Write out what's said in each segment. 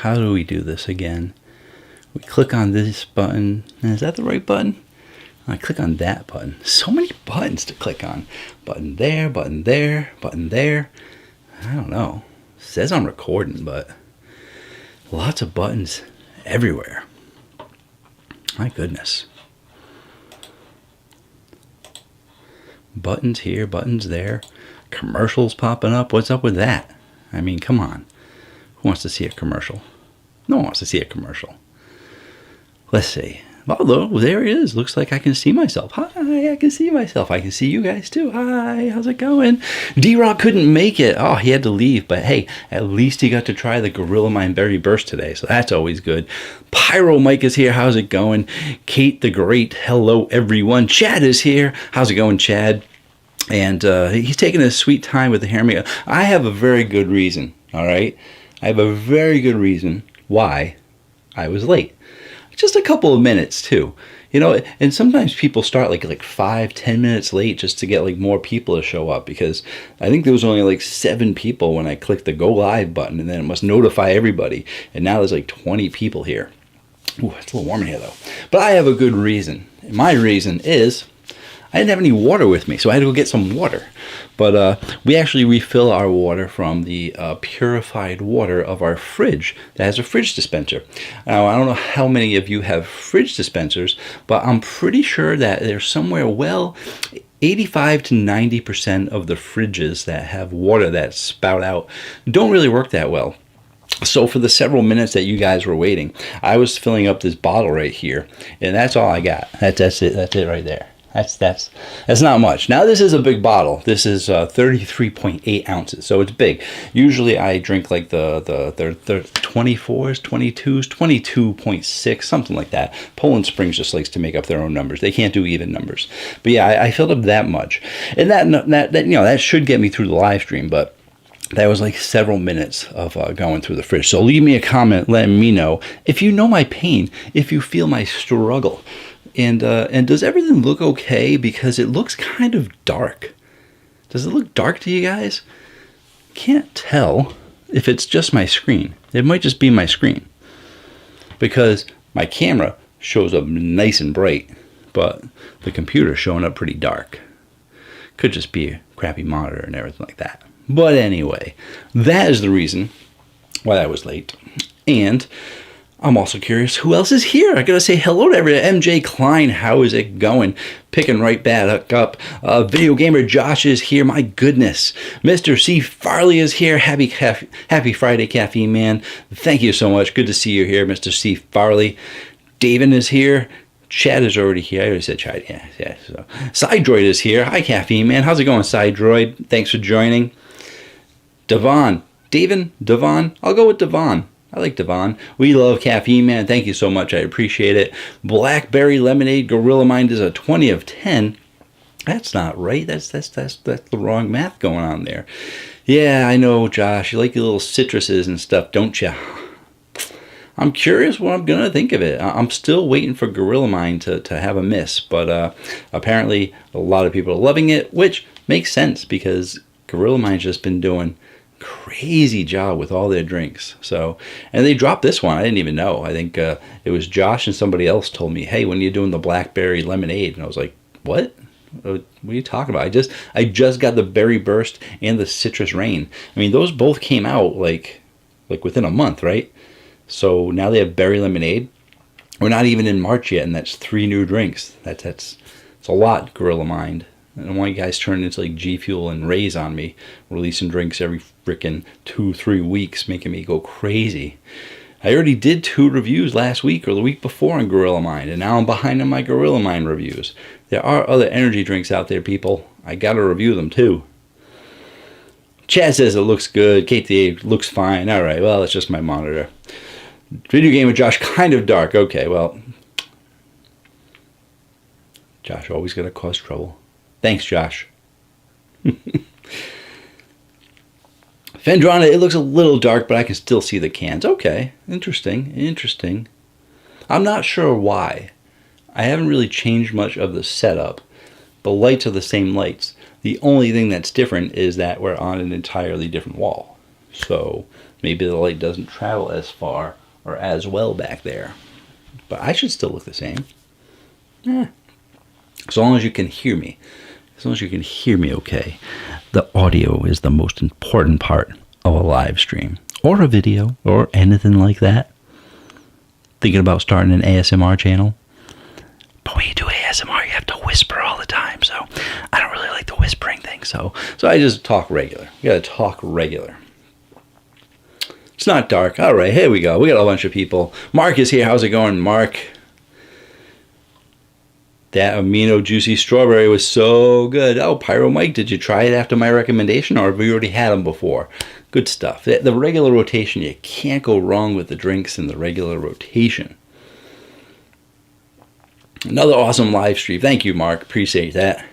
how do we do this again? We click on this button. Is that the right button? I click on that button. So many buttons to click on. Button there, button there, button there. I don't know. It says I'm recording, but lots of buttons everywhere. My goodness. Buttons here, buttons there. Commercials popping up. What's up with that? I mean, come on. Who wants to see a commercial? No one wants to see a commercial. Let's see. Although, there it is. Looks like I can see myself. Hi, I can see myself. I can see you guys too. Hi, how's it going? D-Rock couldn't make it. Oh, he had to leave. But hey, at least he got to try the Gorilla Mind Berry Burst today. So that's always good. Pyro Mike is here. How's it going? Kate the Great. Hello, everyone. Chad is here. How's it going, Chad? And he's taking a sweet time with the hair makeup. I have a very good reason, all right? I have a very good reason why I was late. Just a couple of minutes too, you know, and sometimes people start like 5-10 minutes late just to get like more people to show up, because I think there was only like 7 people when I clicked the go live button, and then it must notify everybody, and now there's like 20 people here. Ooh, it's a little warm in here though. But I have a good reason. My reason is I didn't have any water with me, so I had to go get some water. But we actually refill our water from the purified water of our fridge that has a fridge dispenser. Now, I don't know how many of you have fridge dispensers, but I'm pretty sure that there's somewhere, well, 85 to 90% of the fridges that have water that spout out don't really work that well. So for the several minutes that you guys were waiting, I was filling up this bottle right here, and that's all I got. That's it. That's it right there. That's not much. Now this is a big bottle. This is 33.8 ounces, so it's big. Usually I drink like the 24s, 22s, 22.6, something like that. Poland Springs just likes to make up their own numbers. They can't do even numbers. But yeah, I filled up that much, and that you know, that should get me through the live stream, but that was like several minutes of going through the fridge. So leave me a comment letting me know if you know my pain, if you feel my struggle. And does everything look okay? Because it looks kind of dark. Does it look dark to you guys? Can't tell if it's just my screen. It might just be my screen, because my camera shows up nice and bright, but the computer's showing up pretty dark. Could just be a crappy monitor and everything like that. But anyway, that is the reason why I was late. And I'm also curious who else is here. I gotta say hello to everyone. MJ Klein, how is it going? Picking right back up. Video Gamer Josh is here. My goodness. Mr. C. Farley is here. Happy Friday, Caffeine Man. Thank you so much. Good to see you here, Mr. C. Farley. David is here. Chad is already here. I already said Chad. Yeah. So Sidroid is here. Hi, Caffeine Man. How's it going, Sidroid? Thanks for joining. Devon. Devon. I'll go with Devon. I like Devon. We love Caffeine Man. Thank you so much. I appreciate it. Blackberry Lemonade Gorilla Mind is a 20 of 10. That's not right. That's the wrong math going on there. Yeah, I know, Josh. You like your little citruses and stuff, don't you? I'm curious what I'm going to think of it. I'm still waiting for Gorilla Mind to have a miss, but apparently a lot of people are loving it, which makes sense because Gorilla Mind's just been doing crazy job with all their drinks. So, and they dropped this one. I didn't even know. I think it was Josh and somebody else told me, hey, when are you doing the blackberry lemonade? And I was like, what are you talking about? I just got the berry burst and the citrus rain. I mean, those both came out like within a month, right? So now they have berry lemonade. We're not even in March yet, and that's 3 new drinks. That's a lot, Gorilla Mind. I don't want you guys turning into like G Fuel and Rays on me, releasing drinks every frickin' 2-3 weeks, making me go crazy. I already did 2 reviews last week or the week before on Gorilla Mind, and now I'm behind on my Gorilla Mind reviews. There are other energy drinks out there, people. I gotta review them too. Chad says it looks good. KTA looks fine. All right, well, it's just my monitor. Video Gamer Josh, kind of dark. Okay, well, Josh always gonna cause trouble. Thanks, Josh. Fendrana, it looks a little dark, but I can still see the cans. Okay, interesting. I'm not sure why. I haven't really changed much of the setup. The lights are the same lights. The only thing that's different is that we're on an entirely different wall. So Maybe the light doesn't travel as far or as well back there. But I should still look the same. Yeah. As long as you can hear me. As long as you can hear me okay. The audio is the most important part of a live stream. Or a video. Or anything like that. Thinking about starting an ASMR channel? But when you do ASMR, you have to whisper all the time. So I don't really like the whispering thing. So I just talk regular. You gotta talk regular. It's not dark. All right, here we go. We got a bunch of people. Mark is here. How's it going, Mark? That amino juicy strawberry was so good. Oh, Pyro Mike, did you try it after my recommendation, or have you already had them before? Good stuff. The regular rotation, you can't go wrong with the drinks in the regular rotation. Another awesome live stream. Thank you, Mark. Appreciate that.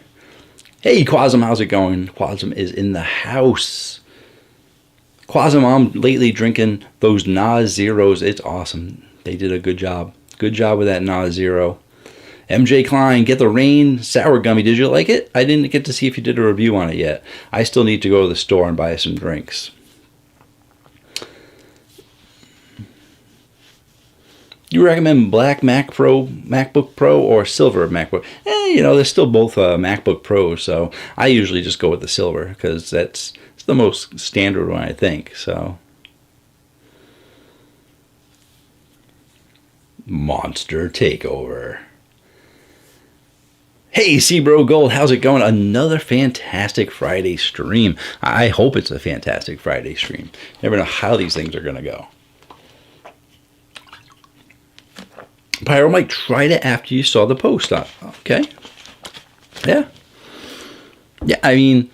Hey, Quasm, how's it going? Quasm is in the house. Quasm, I'm lately drinking those Nas Zeros. It's awesome. They did a good job. Good job with that Nas Zero. MJ Klein, Get the Rain Sour Gummy. Did you like it? I didn't get to see if you did a review on it yet. I still need to go to the store and buy some drinks. You recommend black MacBook Pro or silver MacBook? They're still both MacBook Pros, so I usually just go with the silver because it's the most standard one, I think. So, Monster Takeover. Hey, Cbro Gold, how's it going? Another fantastic Friday stream. I hope it's a fantastic Friday stream. Never know how these things are going to go. Pyro Mike, tried it after you saw the post up. Okay. Yeah. Yeah, I mean,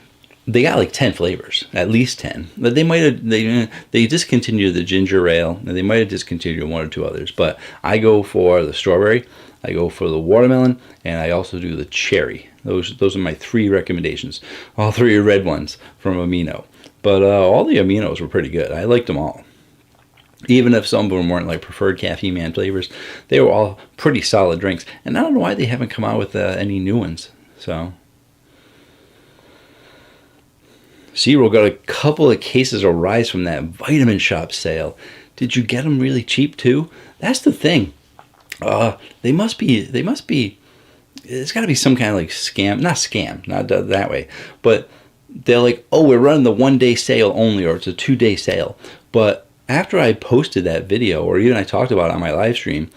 they got like 10 flavors, at least 10. But they might have, they discontinued the ginger ale, and they might have discontinued one or two others. But I go for the strawberry, I go for the watermelon, and I also do the cherry. Those are my 3 recommendations. All 3 are red ones from Amino. But all the Aminos were pretty good. I liked them all. Even if some of them weren't like preferred Caffeine Man flavors, they were all pretty solid drinks. And I don't know why they haven't come out with any new ones. So, Zero got a couple of cases of Rise from that Vitamin Shop sale. Did you get them really cheap too? That's the thing. They must be. It's got to be some kind of like scam. Not scam, not that way. But they're like, oh, we're running the 1-day sale only, or it's a 2-day sale. But after I posted that video, or even I talked about it on my live stream,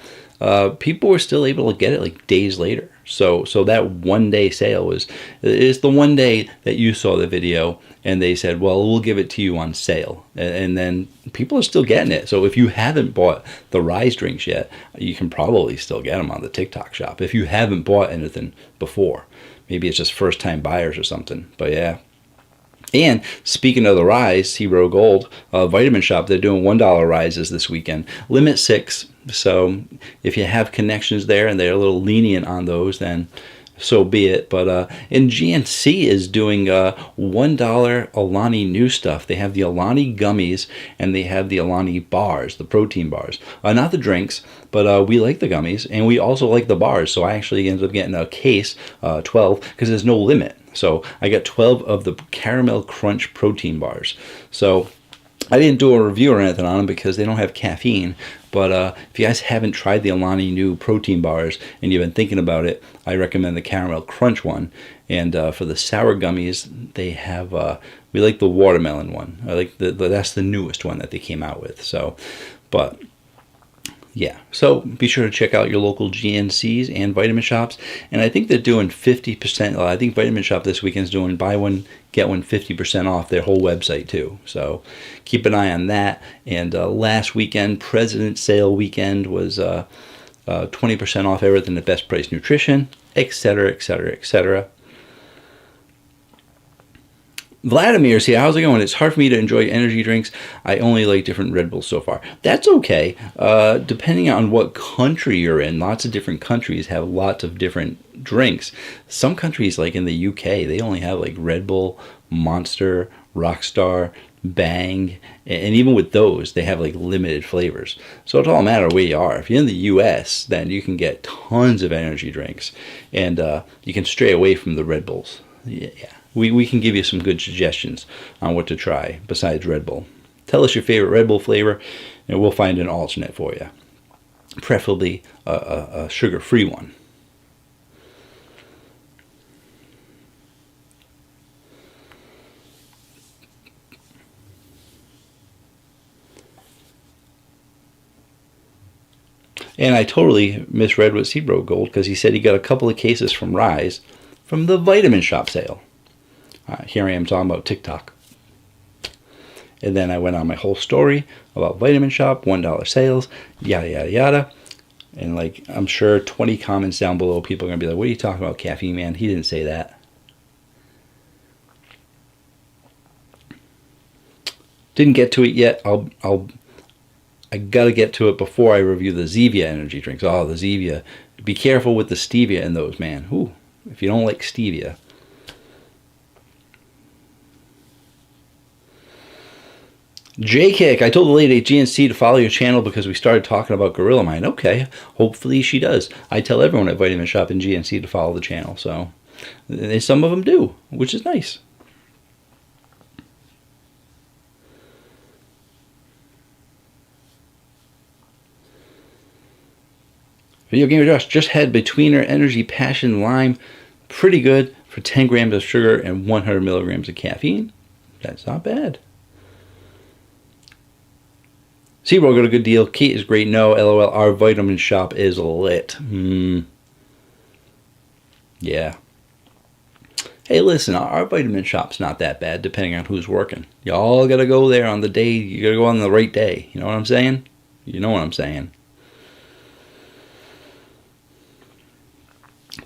people were still able to get it like days later. So that 1-day sale is the 1 day that you saw the video, and they said, well, we'll give it to you on sale. And then people are still getting it. So if you haven't bought the Rise drinks yet, you can probably still get them on the TikTok shop. If you haven't bought anything before, maybe it's just first time buyers or something. But yeah. And speaking of the Rise, Hero Gold, Vitamin Shop, they're doing $1 Rises this weekend. Limit 6. So if you have connections there and they're a little lenient on those, then so be it. But and GNC is doing $1 Alani new stuff. They have the Alani gummies and they have the Alani bars, the protein bars. Not the drinks, but we like the gummies and we also like the bars. So I actually ended up getting a case, 12, because there's no limit. So I got 12 of the Caramel Crunch protein bars. So I didn't do a review or anything on them because they don't have caffeine. But if you guys haven't tried the Alani new protein bars and you've been thinking about it, I recommend the Caramel Crunch one. And for the sour gummies, they have, we like the watermelon one. I like that's the newest one that they came out with. So, but yeah, so be sure to check out your local GNCs and Vitamin Shops. And I think they're doing 50%. I think Vitamin Shop this weekend is doing buy one, get one 50% off their whole website too. So keep an eye on that. And last weekend, President's Sale weekend, was 20% off everything at Best Price Nutrition, etc., etc., etc. Vladimir's here. How's it going? It's hard for me to enjoy energy drinks. I only like different Red Bulls so far. That's okay. Depending on what country you're in, lots of different countries have lots of different drinks. Some countries, like in the UK, they only have like Red Bull, Monster, Rockstar, Bang, and even with those, they have like limited flavors. So it's all a matter of where you are. If you're in the US, then you can get tons of energy drinks, and you can stray away from the Red Bulls. Yeah. We can give you some good suggestions on what to try besides Red Bull. Tell us your favorite Red Bull flavor, and we'll find an alternate for you. Preferably a sugar-free one. And I totally misread what Steve wrote Gold, because he said he got a couple of cases from Rise from the Vitamin Shop sale. Here I am talking about TikTok. And then I went on my whole story about Vitamin Shop, $1 sales, yada, yada, yada. And like, I'm sure 20 comments down below, people are going to be like, what are you talking about, Caffeine Man? He didn't say that. Didn't get to it yet. I gotta get to it before I review the Zevia energy drinks. Oh, the Zevia. Be careful with the stevia in those, man. Ooh, if you don't like stevia. J-Kick, I told the lady at GNC to follow your channel because we started talking about Gorilla Mind. Okay, hopefully she does. I tell everyone at Vitamin Shop and GNC to follow the channel, so some of them do, which is nice. Video Gamer Josh just had Betweener Energy Passion Lime. Pretty good for 10 grams of sugar and 100 milligrams of caffeine. That's not bad. SeaWorld got a good deal. Kate is great. No, LOL. Our Vitamin Shop is lit. Yeah. Hey, listen, our Vitamin Shop's not that bad, depending on who's working. Y'all got to go there on the day. You got to go on the right day. You know what I'm saying? You know what I'm saying.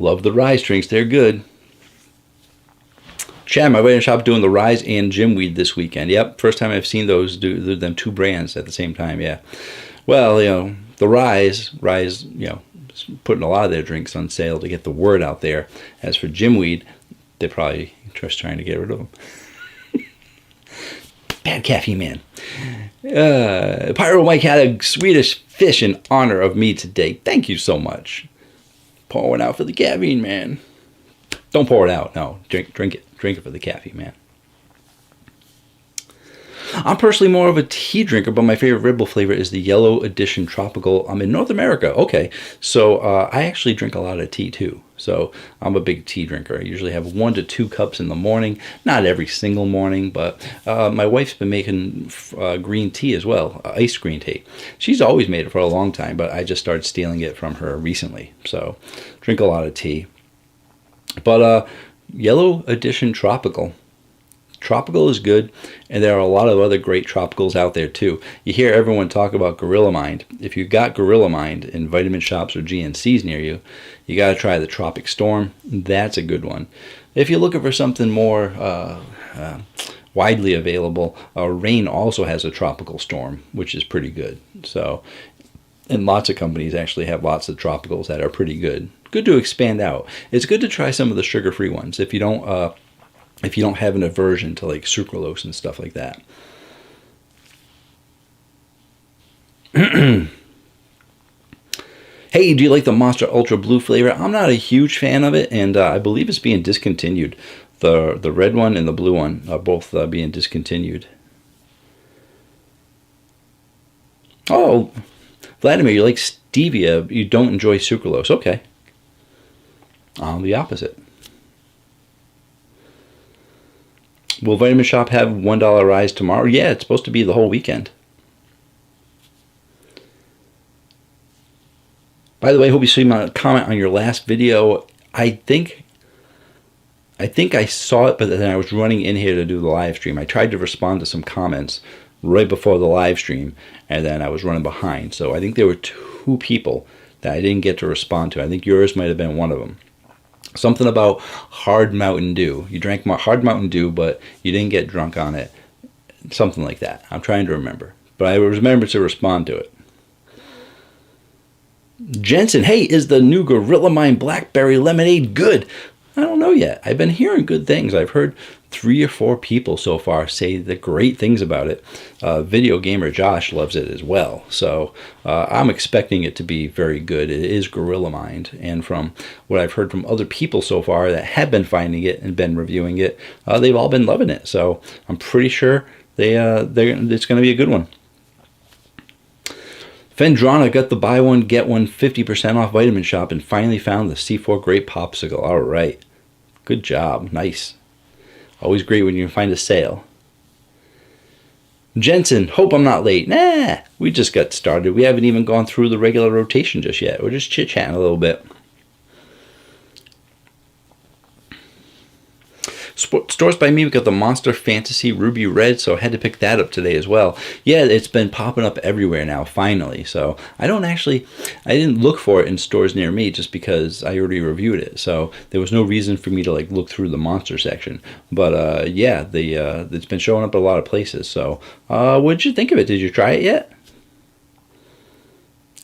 Love the Rise drinks. They're good. Chad, my Vitamin Shop doing the Rise and Jimweed this weekend. Yep, first time I've seen those do them two brands at the same time. Yeah. Well, you know, the Rise, you know, putting a lot of their drinks on sale to get the word out there. As for Jimweed, they're probably just trying to get rid of them. Bad Caffeine Man. Pyro Mike had a Swedish fish in honor of me today. Thank you so much. Pour one out for the Caffeine Man. Don't pour it out. No, drink it. Drink it for the Caffeine Man. I'm personally more of a tea drinker, but my favorite Red Bull flavor is the Yellow Edition Tropical. I'm in North America. Okay, so I actually drink a lot of tea too. So I'm a big tea drinker. I usually have 1 to 2 cups in the morning. Not every single morning, but my wife's been making green tea as well, iced green tea. She's always made it for a long time, but I just started stealing it from her recently. So drink a lot of tea. But Yellow Edition Tropical. Tropical is good, and there are a lot of other great tropicals out there too. You hear everyone talk about Gorilla Mind. If you've got Gorilla Mind in Vitamin Shops or GNCs near you, you got to try the Tropic Storm. That's a good one. If you're looking for something more widely available, Reign also has a Tropical Storm, which is pretty good. So, and lots of companies actually have lots of tropicals that are pretty good. Good to expand out. It's good to try some of the sugar-free ones if you don't have an aversion to like sucralose and stuff like that. Hey, do you like the Monster Ultra Blue flavor? I'm not a huge fan of it, and I believe it's being discontinued. The red one and the blue one are both being discontinued. Oh, Vladimir, you like stevia, you don't enjoy sucralose. Okay. I'm the opposite. Will Vitamin Shop have $1 Rise tomorrow? Yeah, it's supposed to be the whole weekend. By the way, I hope you see my comment on your last video. I think I saw it, but then I was running in here to do the live stream. I tried to respond to some comments right before the live stream, and then I was running behind. So I think there were 2 people that I didn't get to respond to. I think yours might have been one of them. Something about hard Mountain Dew. You drank hard Mountain Dew, but you didn't get drunk on it. Something like that. I'm trying to remember. But I remember to respond to it. Jensen, hey, is the new Gorilla Mind Blackberry Lemonade good? I don't know yet. I've been hearing good things. I've heard 3 or 4 people so far say the great things about it. Video Gamer Josh loves it as well. So I'm expecting it to be very good. It is Gorilla Mind. And from what I've heard from other people so far that have been finding it and been reviewing it, they've all been loving it. So I'm pretty sure It's going to be a good one. Fendrana got the buy one get one 50% off vitamin shop and finally found the C4 grape popsicle. All right, good job, nice. Always great when you find a sale. Jensen, hope I'm not late. Nah, we just got started. We haven't even gone through the regular rotation just yet. We're just chit-chatting a little bit. Stores by me, we got the Monster Fantasy Ruby Red, so I had to pick that up today as well. Yeah, it's been popping up everywhere now, finally. So I didn't look for it in stores near me just because I already reviewed it. So there was no reason for me to like look through the Monster section. But yeah, it's been showing up at a lot of places. So what did you think of it? Did you try it yet?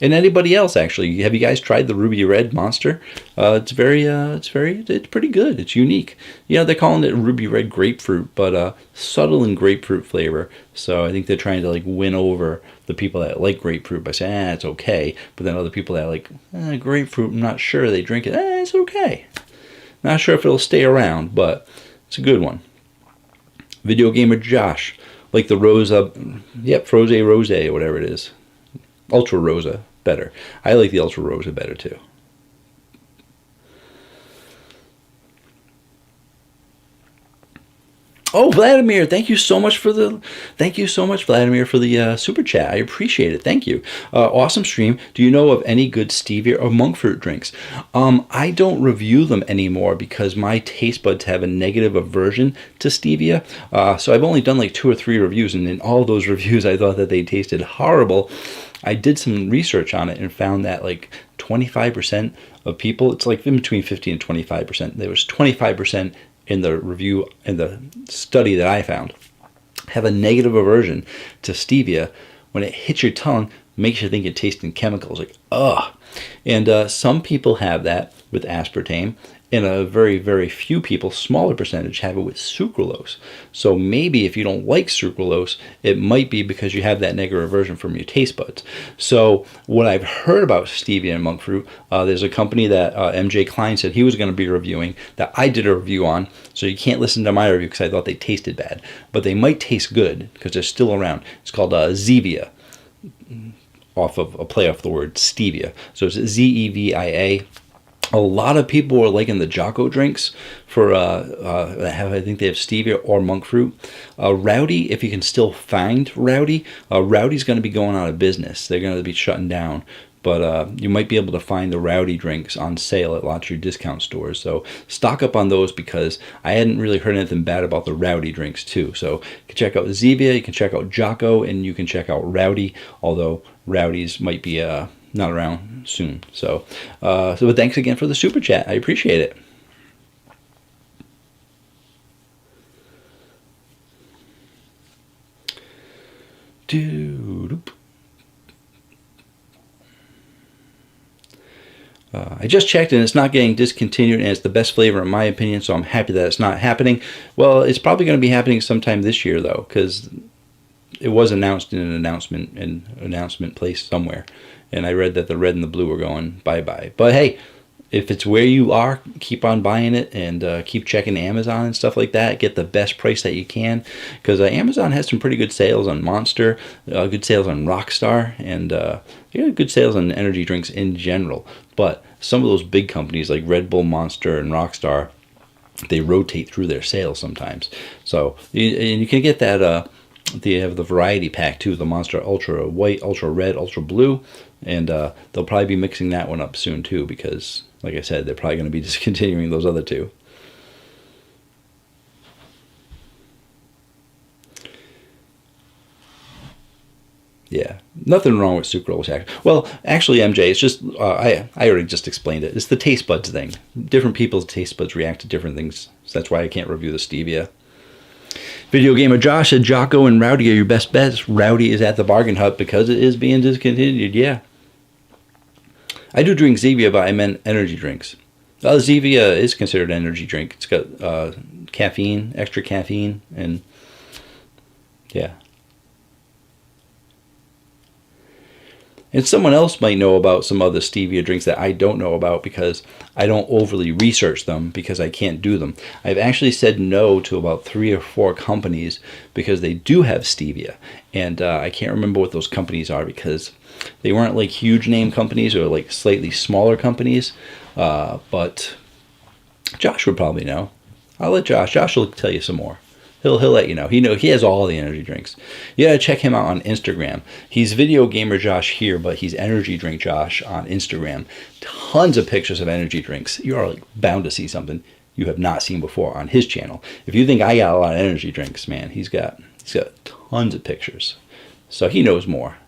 And anybody else, actually, have you guys tried the Ruby Red Monster? It's pretty good. It's unique. You know, they're calling it Ruby Red Grapefruit, but subtle in grapefruit flavor. So I think they're trying to like win over the people that like grapefruit by saying, it's okay. But then other people that like grapefruit, I'm not sure they drink it. It's okay. Not sure if it'll stay around, but it's a good one. Video Gamer Josh, like the Rosa, Froze Rose, or whatever it is. Ultra Rosa, better. I like the Ultra Rosa better too. Oh, Vladimir, thank you so much, Vladimir, for the super chat. I appreciate it. Thank you. Awesome stream. Do you know of any good stevia or monk fruit drinks? I don't review them anymore because my taste buds have a negative aversion to stevia. So I've only done like 2 or 3 reviews, and in all those reviews, I thought that they tasted horrible. I did some research on it and found that like 25% of people, it's like in between 50 and 25%. There was 25% in the review, in the study that I found, have a negative aversion to stevia. When it hits your tongue, makes you think you're tasting chemicals, like, ugh. And some people have that with aspartame, and a very, very few people, smaller percentage, have it with sucralose. So maybe if you don't like sucralose, it might be because you have that negative aversion from your taste buds. So what I've heard about stevia and monk fruit, there's a company that MJ Klein said he was going to be reviewing that I did a review on. So you can't listen to my review because I thought they tasted bad. But they might taste good because they're still around. It's called Zevia, off of a play off the word stevia. So it's Zevia. A lot of people are liking the Jocko drinks for, I think they have stevia or monk fruit. Rowdy, if you can still find Rowdy, Rowdy's going to be going out of business. They're going to be shutting down. But you might be able to find the Rowdy drinks on sale at lots of your discount stores. So stock up on those because I hadn't really heard anything bad about the Rowdy drinks too. So you can check out Zevia, you can check out Jocko, and you can check out Rowdy, although Rowdy's might be not around soon. So but thanks again for the super chat. I appreciate it. I just checked and it's not getting discontinued, and it's the best flavor in my opinion, so I'm happy that it's not happening. Well, it's probably going to be happening sometime this year though, because it was announced in an announcement place somewhere, and I read that the red and the blue were going bye-bye. But hey, if it's where you are, keep on buying it, and keep checking Amazon and stuff like that. Get the best price that you can, because Amazon has some pretty good sales on Monster, good sales on Rockstar, and good sales on energy drinks in general. But some of those big companies like Red Bull, Monster, and Rockstar, they rotate through their sales sometimes. So and you can get that. They have the variety pack too, the Monster Ultra White, Ultra Red, Ultra Blue, and they'll probably be mixing that one up soon too, because like I said, they're probably going to be discontinuing those other two. Yeah, nothing wrong with sucralose. Well, actually, MJ, it's just, I already just explained it. It's the taste buds thing. Different people's taste buds react to different things. So that's why I can't review the stevia. Video Gamer Josh said Jocko and Rowdy are your best bets. Rowdy is at the bargain hut because it is being discontinued. Yeah. I do drink Zevia, but I meant energy drinks. Zevia is considered an energy drink. It's got caffeine, extra caffeine, and yeah. And someone else might know about some other stevia drinks that I don't know about because I don't overly research them because I can't do them. I've actually said no to about 3 or 4 companies because they do have stevia. And I can't remember what those companies are because they weren't like huge name companies or like slightly smaller companies. But Josh would probably know. I'll let Josh. Josh will tell you some more. He'll let you know. He has all the energy drinks. You gotta check him out on Instagram. He's Video Gamer Josh here, but he's Energy Drink Josh on Instagram. Tons of pictures of energy drinks. You are like bound to see something you have not seen before on his channel. If you think I got a lot of energy drinks, man, he's got tons of pictures. So he knows more.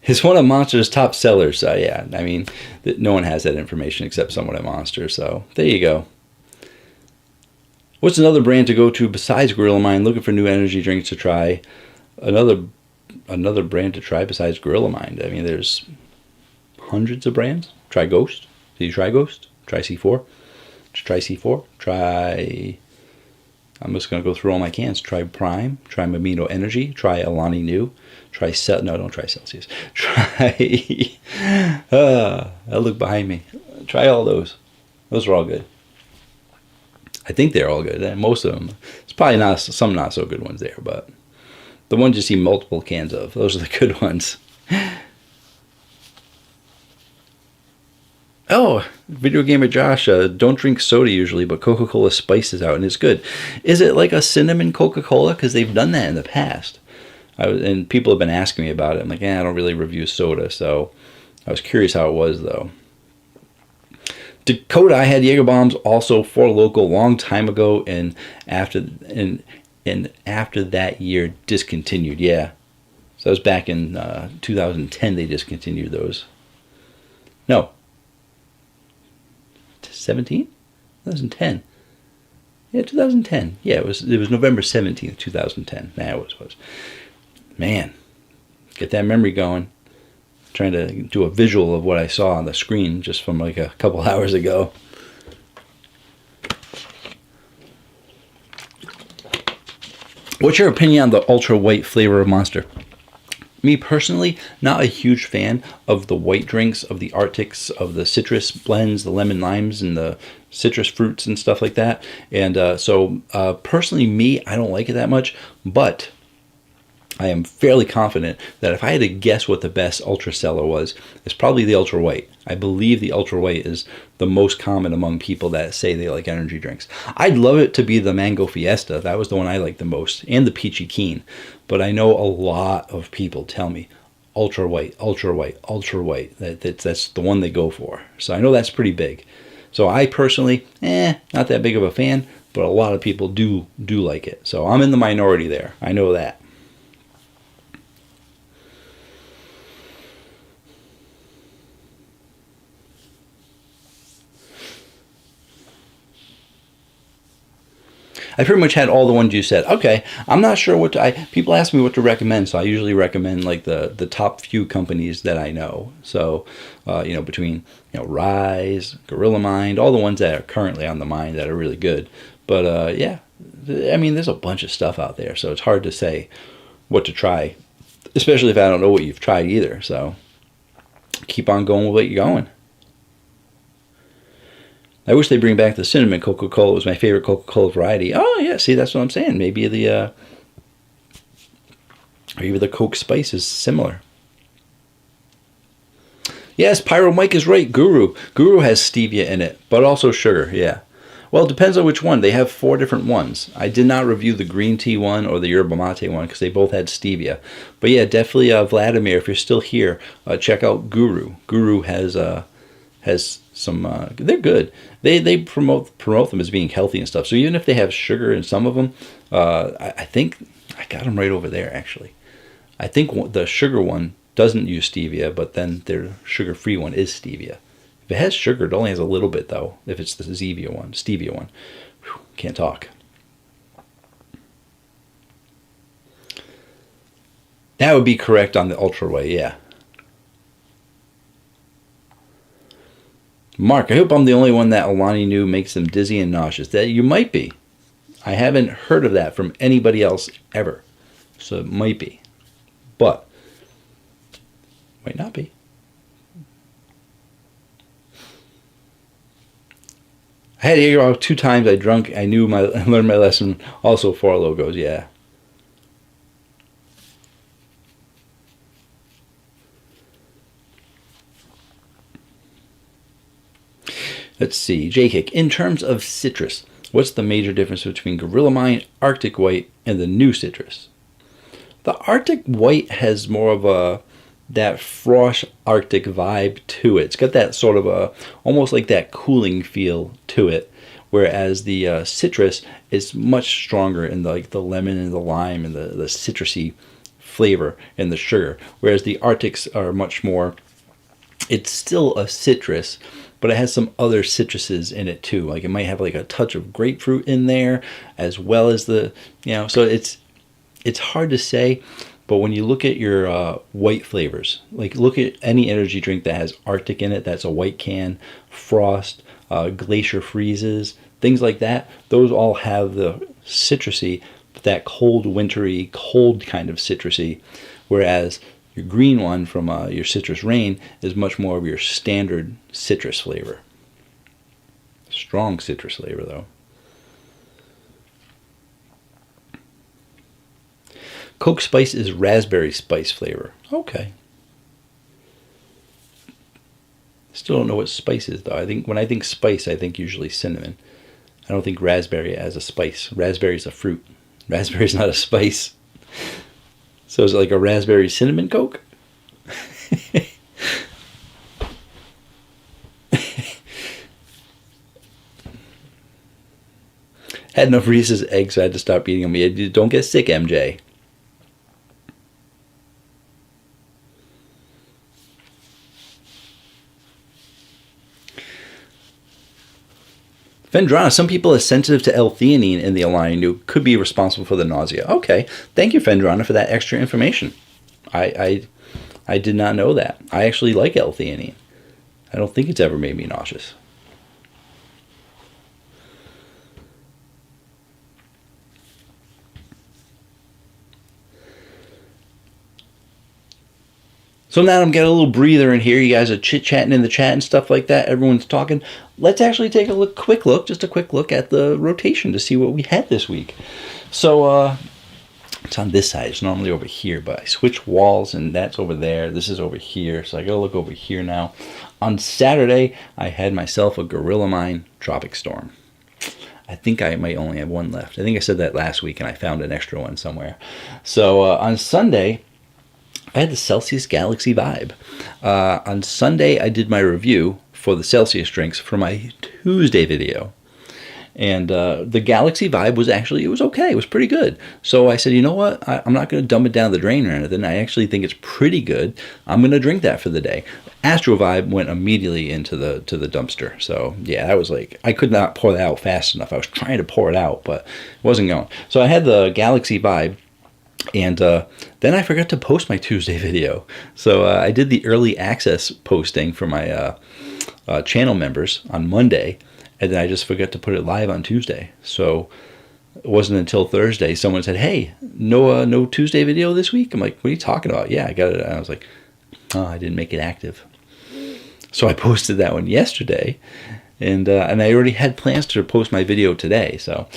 It's one of Monster's top sellers. Yeah, I mean, no one has that information except someone at Monster. So there you go. What's another brand to go to besides Gorilla Mind? Looking for new energy drinks to try. Another brand to try besides Gorilla Mind. I mean, there's hundreds of brands. Try Ghost. Did you try Ghost? Try C4. Try C4. Try... I'm just going to go through all my cans. Try Prime. Try Mamino Energy. Try Alani New. Try No, don't try Celsius. Try... I'll look behind me. Try all those. Those are all good. I think they're all good. And most of them. It's probably not some not so good ones there, but the ones you see multiple cans of, those are the good ones. Oh, Video Gamer Josh, don't drink soda usually, but Coca-Cola spices out and it's good. Is it like a cinnamon Coca-Cola? Because they've done that in the past. And people have been asking me about it. I'm like, I don't really review soda, so I was curious how it was, though. Dakota, I had Jaeger bombs also for local long time ago, and after that year discontinued. Yeah, so that was back in 2010. They discontinued those. No. 17? 2010. Yeah, 2010. Yeah, it was November 17th, 2010. That was. Man, get that memory going. I'm trying to do a visual of what I saw on the screen just from like a couple hours ago. What's your opinion on the ultra white flavor of Monster? Me personally, not a huge fan of the white drinks, of the Arctics, of the citrus blends, the lemon limes, and the citrus fruits and stuff like that. And so personally, me, I don't like it that much, but I am fairly confident that if I had to guess what the best ultra seller was, it's probably the ultra white. I believe the ultra white is the most common among people that say they like energy drinks. I'd love it to be the Mango Fiesta. That was the one I liked the most, and the Peachy Keen. But I know a lot of people tell me ultra white, ultra white, ultra white. That's the one they go for. So I know that's pretty big. So I personally, not that big of a fan, but a lot of people do like it. So I'm in the minority there. I know that. I pretty much had all the ones you said. Okay, I'm not sure what to... people ask me what to recommend, so I usually recommend like the top few companies that I know. So, between Rise, Gorilla Mind, all the ones that are currently on the mind that are really good. But yeah, I mean, there's a bunch of stuff out there, so it's hard to say what to try, especially if I don't know what you've tried either. So keep on going with what you're going. I wish they bring back the cinnamon Coca-Cola. It was my favorite Coca-Cola variety. Oh, yeah, see, that's what I'm saying. Maybe the Coke Spice is similar. Yes, Pyro Mike is right. Guru has stevia in it, but also sugar, yeah. Well, it depends on which one. They have 4 different ones. I did not review the green tea one or the yerba mate one because they both had stevia. But yeah, definitely Vladimir, if you're still here, check out Guru. Guru has some they're good. They promote them as being healthy and stuff. So even if they have sugar in some of them, I think I got them right over there actually. I think the sugar one doesn't use stevia, but then their sugar-free one is stevia. If it has sugar, it only has a little bit though. If it's the stevia one, whew, can't talk. That would be correct on the ultra way, yeah. Mark, I hope I'm the only one that Alani knew makes them dizzy and nauseous. That you might be. I haven't heard of that from anybody else ever. So it might be. But might not be. I had to out 2 times. I drunk. I learned my lesson. Also 4 logos. Yeah. Let's see. J-Kick. In terms of citrus, what's the major difference between Gorilla Mine, Arctic White, and the new citrus? The Arctic White has more of that frost Arctic vibe to it. It's got that sort of almost like that cooling feel to it, whereas the citrus is much stronger in the lemon and the lime and the citrusy flavor and the sugar, whereas the Arctics are much more, it's still a citrus, but it has some other citruses in it too. Like it might have like a touch of grapefruit in there as well as the, so it's hard to say. But when you look at your white flavors, like look at any energy drink that has Arctic in it, that's a white can, Frost, Glacier Freezes, things like that, those all have the citrusy, that cold, wintry, cold kind of citrusy, whereas your green one from your Citrus Rain is much more of your standard citrus flavor. Strong citrus flavor, though. Coke Spice is raspberry spice flavor. Okay. Still don't know what spice is, though. When I think spice, I think usually cinnamon. I don't think raspberry as a spice. Raspberry is a fruit. Raspberry is not a spice. So is it like a raspberry cinnamon Coke? Had enough Reese's eggs, so I had to stop eating them. Yeah, don't get sick, MJ. Fendrana, some people are sensitive to L-theanine in the Alani Nu could be responsible for the nausea. Okay, thank you, Fendrana, for that extra information. I did not know that. I actually like L-theanine. I don't think it's ever made me nauseous. So now I'm getting a little breather in here. You guys are chit-chatting in the chat and stuff like that. Everyone's talking. Let's actually take a quick look at the rotation to see what we had this week. So it's on this side. It's normally over here, but I switched walls and that's over there. This is over here, so I gotta look over here now. On Saturday, I had myself a Gorilla Mine Tropic Storm. I think I might only have one left. I think I said that last week and I found an extra one somewhere. So on Sunday, I had the Celsius Galaxy Vibe. On Sunday, I did my review for the Celsius drinks for my Tuesday video. And the Galaxy Vibe was actually, it was okay. It was pretty good. So I said, you know what? I'm not going to dump it down the drain or anything. I actually think it's pretty good. I'm going to drink that for the day. Astro Vibe went immediately into the dumpster. So yeah, that was like, I could not pour that out fast enough. I was trying to pour it out, but it wasn't going. So I had the Galaxy Vibe. And then I forgot to post my Tuesday video. So I did the early access posting for my channel members on Monday, and then I just forgot to put it live on Tuesday. So it wasn't until Thursday someone said, hey, no Tuesday video this week? I'm like, what are you talking about? Yeah, I got it. And I was like, oh, I didn't make it active. So I posted that one yesterday. And I already had plans to post my video today. So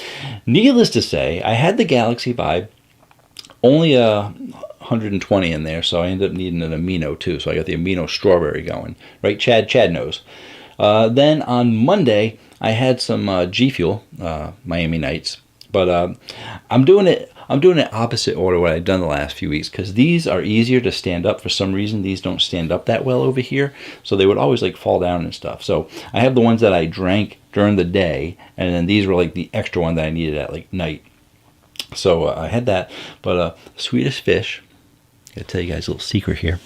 needless to say, I had the Galaxy Vibe. Only 120 in there, so I ended up needing an amino too. So I got the amino strawberry going, right? Chad knows. Then on Monday, I had some G Fuel, Miami Nights, but I'm doing it opposite order what I've done the last few weeks because these are easier to stand up. For some reason, these don't stand up that well over here, so they would always like fall down and stuff. So I have the ones that I drank during the day, and then these were like the extra one that I needed at like night. So I had that, but Swedish Fish, I gotta tell you guys a little secret here.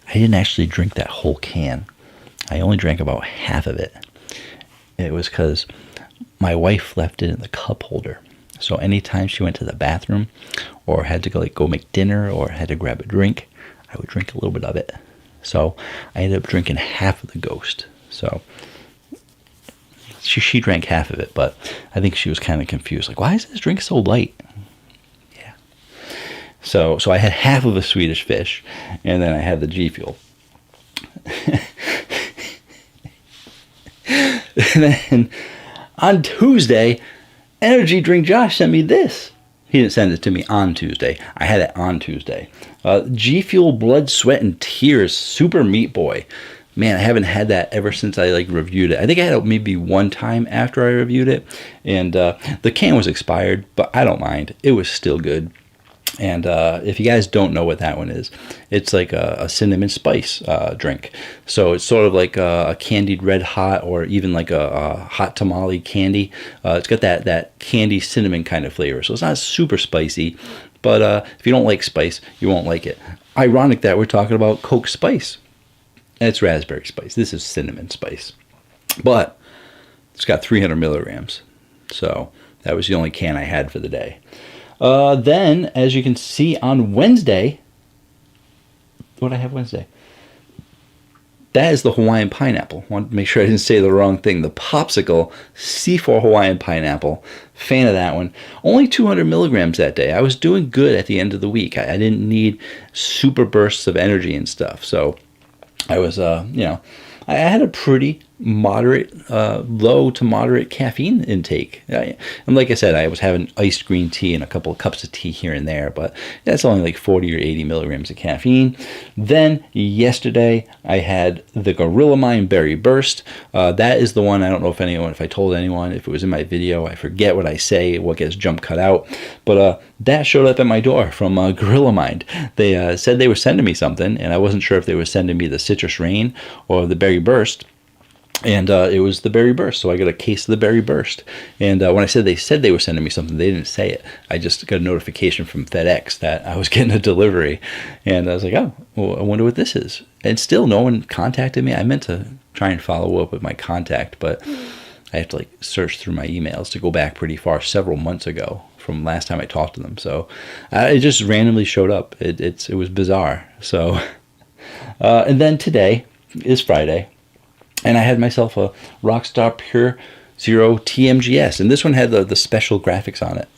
I didn't actually drink that whole can. I only drank about half of it. It was because my wife left it in the cup holder. So anytime she went to the bathroom or had to go make dinner or had to grab a drink, I would drink a little bit of it. So I ended up drinking half of the Ghost. So she drank half of it, but I think she was kind of confused. Like, why is this drink so light? Yeah. So I had half of a Swedish fish, and then I had the G Fuel. And then on Tuesday, Energy Drink Josh sent me this. He didn't send it to me on Tuesday. I had it on Tuesday. G Fuel Blood, Sweat, and Tears Super Meat Boy. Man, I haven't had that ever since I reviewed it. I think I had it maybe one time after I reviewed it, and the can was expired, but I don't mind. It was still good. And if you guys don't know what that one is, it's like a cinnamon spice drink. So it's sort of like a candied red hot, or even like a hot tamale candy. It's got that candy cinnamon kind of flavor. So it's not super spicy, but if you don't like spice, you won't like it. Ironic that we're talking about Coke Spice. It's raspberry spice. This is cinnamon spice. But it's got 300 milligrams. So that was the only can I had for the day. Then, as you can see on Wednesday, what did I have Wednesday? That is the Hawaiian pineapple. I wanted to make sure I didn't say the wrong thing. The Popsicle C4 Hawaiian pineapple. Fan of that one. Only 200 milligrams that day. I was doing good at the end of the week. I didn't need super bursts of energy and stuff. So I was, I had a pretty moderate, low to moderate caffeine intake. And like I said, I was having iced green tea and a couple of cups of tea here and there, but that's only like 40 or 80 milligrams of caffeine. Then yesterday I had the Gorilla Mind Berry Burst. That is the one, I don't know if I told anyone, if it was in my video, I forget what I say, what gets jump cut out, but that showed up at my door from Gorilla Mind. They said they were sending me something, and I wasn't sure if they were sending me the Citrus Rain or the Berry Burst. And it was the Berry Burst, so I got a case of the Berry Burst. And when I said they were sending me something, they didn't say it. I just got a notification from FedEx that I was getting a delivery. And I was like, oh, well, I wonder what this is. And still no one contacted me. I meant to try and follow up with my contact, but I have to search through my emails to go back pretty far, several months ago from last time I talked to them. So it just randomly showed up. It was bizarre. So, and then today is Friday. And I had myself a Rockstar Pure Zero TMGS. And this one had the special graphics on it.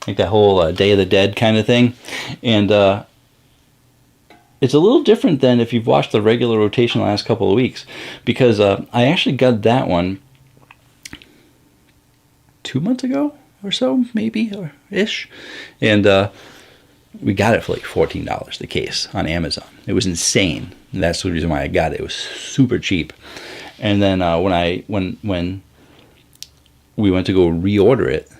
Like that whole Day of the Dead kind of thing. And it's a little different than if you've watched the regular rotation the last couple of weeks. Because I actually got that one 2 months ago or so, maybe, or ish. And we got it for like $14 the case on Amazon. It was insane. And that's the reason why I got it. It was super cheap. And then when we went to go reorder it,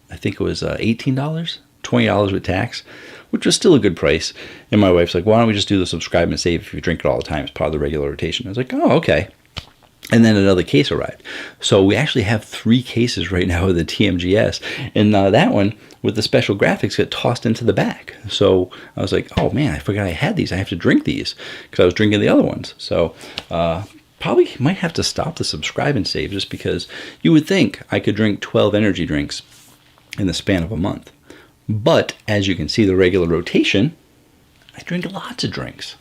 I think it was $18, $20 with tax, which was still a good price. And my wife's like, why don't we just do the subscribe and save if you drink it all the time? It's part of the regular rotation. I was like, oh, okay. And then another case arrived. So we actually have 3 cases right now of the TMGS. And that one, with the special graphics, got tossed into the back. So I was like, oh man, I forgot I had these. I have to drink these because I was drinking the other ones. So probably might have to stop the subscribe and save, just because you would think I could drink 12 energy drinks in the span of a month. But as you can see, the regular rotation, I drink lots of drinks.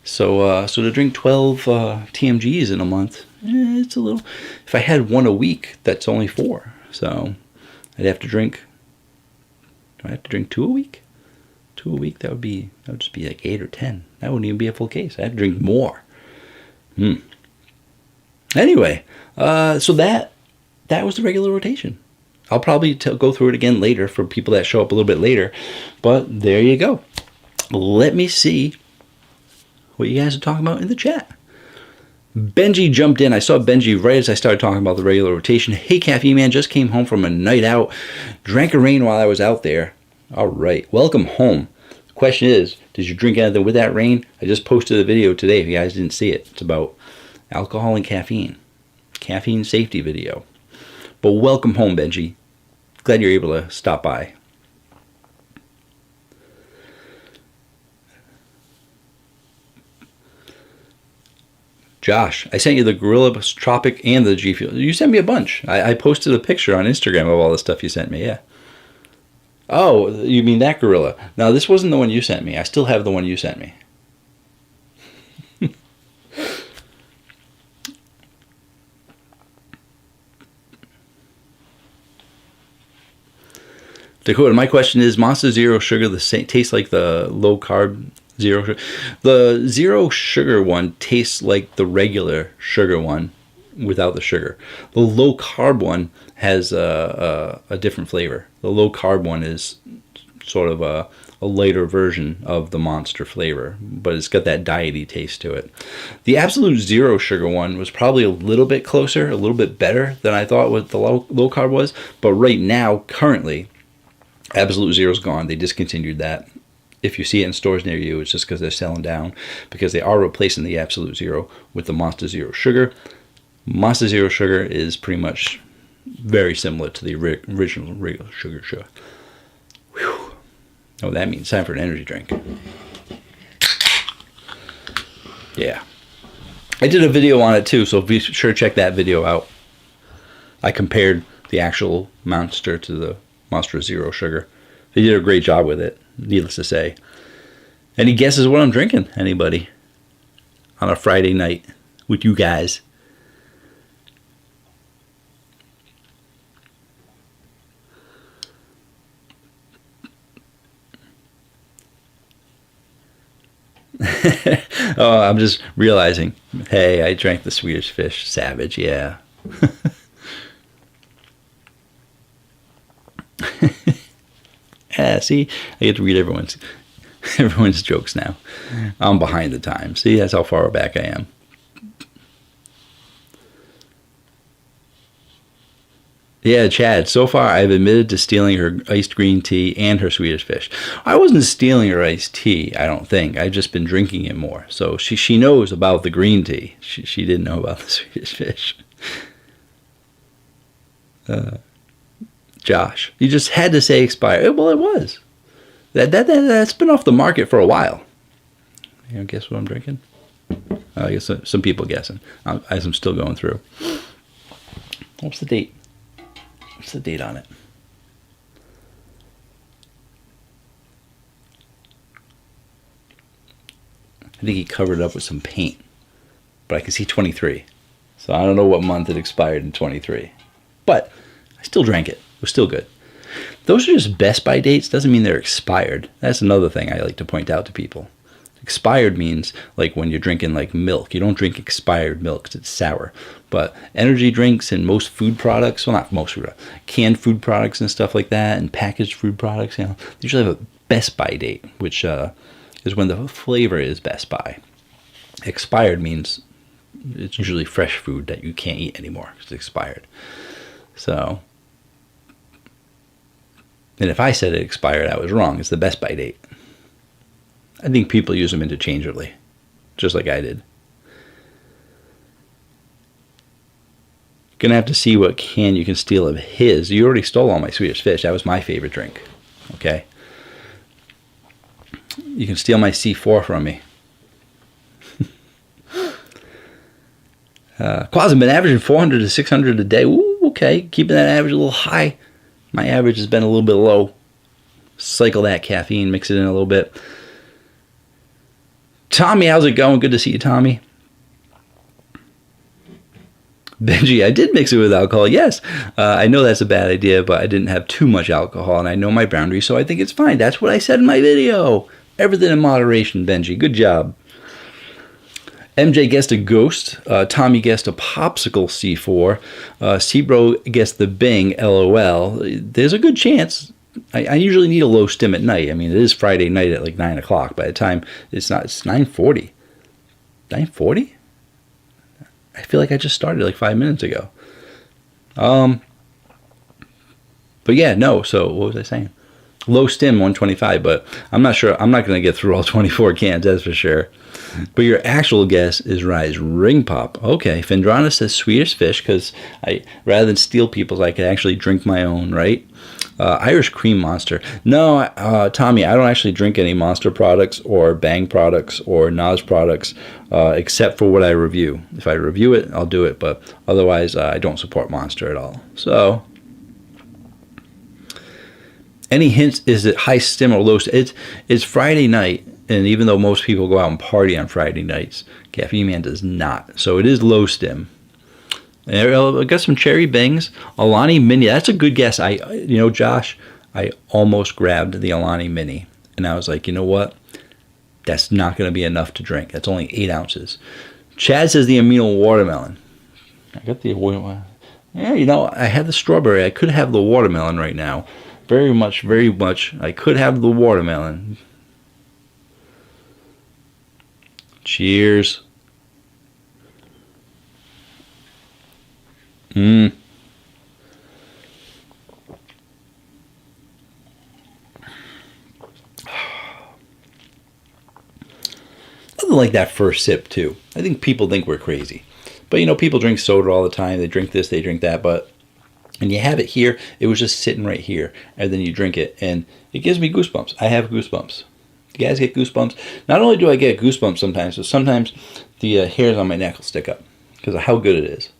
So to drink 12 TMGs in a month, it's a little. If I had one a week, that's only 4. So I'd have to drink. Do I have to drink 2 a week? 2 a week, that would just be like 8 or 10. That wouldn't even be a full case. I have to drink more. Anyway, so that was the regular rotation. I'll probably go through it again later for people that show up a little bit later. But there you go. Let me see what you guys are talking about in the chat. Benji jumped in. I saw Benji right as I started talking about the regular rotation. Hey, Caffeine Man, just came home from a night out. Drank a rain while I was out there. All right, welcome home. The question is, did you drink anything with that rain? I just posted a video today if you guys didn't see it. It's about alcohol and caffeine. Caffeine safety video. But welcome home, Benji. Glad you're able to stop by. Josh, I sent you the Gorilla Tropic and the G Fuel. You sent me a bunch. I posted a picture on Instagram of all the stuff you sent me, yeah. Oh, you mean that Gorilla. Now, this wasn't the one you sent me. I still have the one you sent me. Dakota, my question is, Monster Zero Sugar the same tastes like the low carb zero sugar? The zero sugar one tastes like the regular sugar one without the sugar. The low carb one has a different flavor. The low carb one is sort of a lighter version of the Monster flavor, but it's got that diety taste to it. The Absolute Zero Sugar one was probably a little bit closer, a little bit better than I thought what the low carb was, but right now, currently, Absolute Zero's gone. They discontinued that. If you see it in stores near you, it's just because they're selling down, because they are replacing the Absolute Zero with the Monster Zero Sugar. Monster Zero Sugar is pretty much very similar to the original regular sugar. Whew. Oh, that means time for an energy drink. Yeah. I did a video on it too, so be sure to check that video out. I compared the actual Monster to the Monster Zero Sugar. They did a great job with it, needless to say. Any guesses what I'm drinking? Anybody? On a Friday night with you guys. Oh, I'm just realizing. Hey, I drank the Swedish Fish Savage, yeah. Yeah, see, I get to read everyone's jokes now. I'm behind the times. See, that's how far back I am. Yeah, Chad, so far I've admitted to stealing her iced green tea and her Swedish Fish. I wasn't stealing her iced tea, I don't think. I've just been drinking it more. So she knows about the green tea. She didn't know about the Swedish Fish. Josh, you just had to say expired. Well, it was. That's been off the market for a while. You know, guess what I'm drinking? I guess some people guessing as I'm still going through. What's the date? What's the date on it? I think he covered it up with some paint, but I can see 23. So I don't know what month it expired in 23. But I still drank it. It was still good. Those are just Best By dates. Doesn't mean they're expired. That's another thing I like to point out to people. Expired means like when you're drinking like milk. You don't drink expired milk because it's sour. But energy drinks and most food products, well, not most food, canned food products and stuff like that, and packaged food products, you know, they usually have a Best By date, which is when the flavor is Best By. Expired means it's usually fresh food that you can't eat anymore because it's expired. So, and if I said it expired, I was wrong. It's the Best By date. I think people use them interchangeably, just like I did. Gonna have to see what can you can steal of his. You already stole all my Swedish Fish. That was my favorite drink. Okay. You can steal my C4 from me. Quaz, I've been averaging 400 to 600 a day. Ooh, okay. Keeping that average a little high. My average has been a little bit low. Cycle that caffeine, mix it in a little bit. Tommy, how's it going? Good to see you, Tommy. Benji, I did mix it with alcohol. Yes, I know that's a bad idea, but I didn't have too much alcohol, and I know my boundaries, so I think it's fine. That's what I said in my video. Everything in moderation, Benji. Good job. MJ guessed a Ghost. Tommy guessed a Popsicle C4. Cbro guessed the Bing, LOL. There's a good chance. I usually need a low stim at night. I mean, it is Friday night at like 9 o'clock. By the time it's 9:40. 9:40? I feel like I just started like 5 minutes ago. But yeah, no. So what was I saying? Low stim 125, but I'm not sure. I'm not going to get through all 24 cans, that's for sure. But your actual guess is Rise Ring Pop. Okay, Fendrana says Swedish Fish because rather than steal people's, I could actually drink my own, right? Irish Cream Monster. No, Tommy, I don't actually drink any Monster products or Bang products or Nas products except for what I review. If I review it, I'll do it, but otherwise I don't support Monster at all. So, any hints? Is it high stim or low stim? It's Friday night, and even though most people go out and party on Friday nights, Caffeine Man does not. So it is low stim. I got some cherry bangs. Alani Mini. That's a good guess. Josh, I almost grabbed the Alani Mini, and I was like, you know what? That's not going to be enough to drink. That's only 8 ounces. Chad says the amino watermelon. I got the yeah, you know, I had the strawberry. I could have the watermelon right now. Very much. I could have the watermelon. Cheers. Nothing like that first sip, too. I think people think we're crazy. But, you know, people drink soda all the time. They drink this, they drink that. But, and you have it here. It was just sitting right here. And then you drink it. And it gives me goosebumps. I have goosebumps. You guys get goosebumps? Not only do I get goosebumps sometimes, but sometimes the hairs on my neck will stick up. Because of how good it is.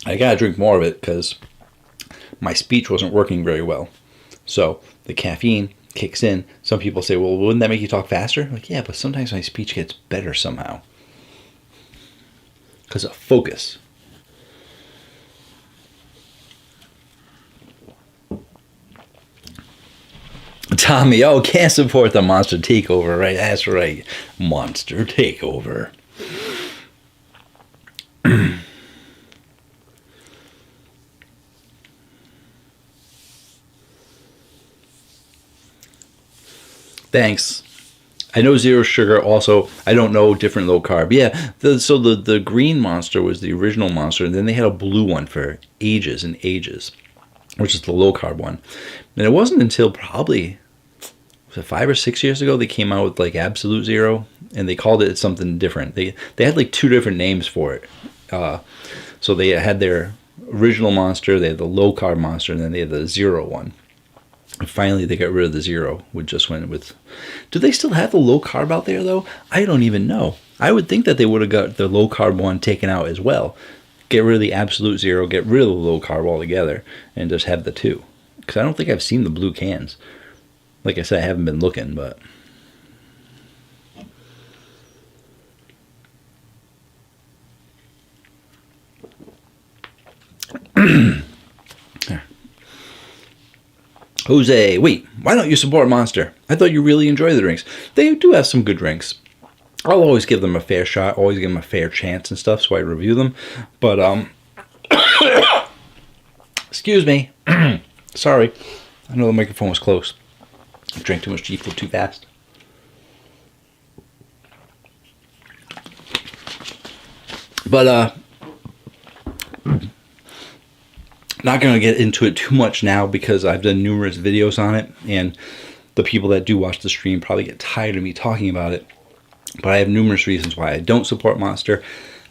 I gotta drink more of it because my speech wasn't working very well. So the caffeine kicks in. Some people say, well, wouldn't that make you talk faster? Like, yeah, but sometimes my speech gets better somehow. Because of focus. Tommy, oh, can't support the Monster Takeover, right? That's right. Monster Takeover. Thanks. I know zero sugar. Also, I don't know different low carb. Yeah, so the green Monster was the original Monster, and then they had a blue one for ages and ages, which is the low carb one. And it wasn't until probably, was it 5 or 6 years ago, they came out with like Absolute Zero, and they called it something different. They had like 2 different names for it. So they had their original Monster, they had the low carb Monster, and then they had the zero one. And finally, they got rid of the zero. We just went with. Do they still have the low carb out there, though? I don't even know. I would think that they would have got the low carb one taken out as well. Get rid of the Absolute Zero, get rid of the low carb altogether, and just have the 2. Because I don't think I've seen the blue cans. Like I said, I haven't been looking, but. Jose, wait, why don't you support Monster? I thought you really enjoy the drinks. They do have some good drinks. I'll always give them a fair shot, always give them a fair chance and stuff, so I review them. But, excuse me. Sorry. I know the microphone was close. I drank too much G Fuel too fast. But, not going to get into it too much now because I've done numerous videos on it, and the people that do watch the stream probably get tired of me talking about it. But I have numerous reasons why I don't support Monster.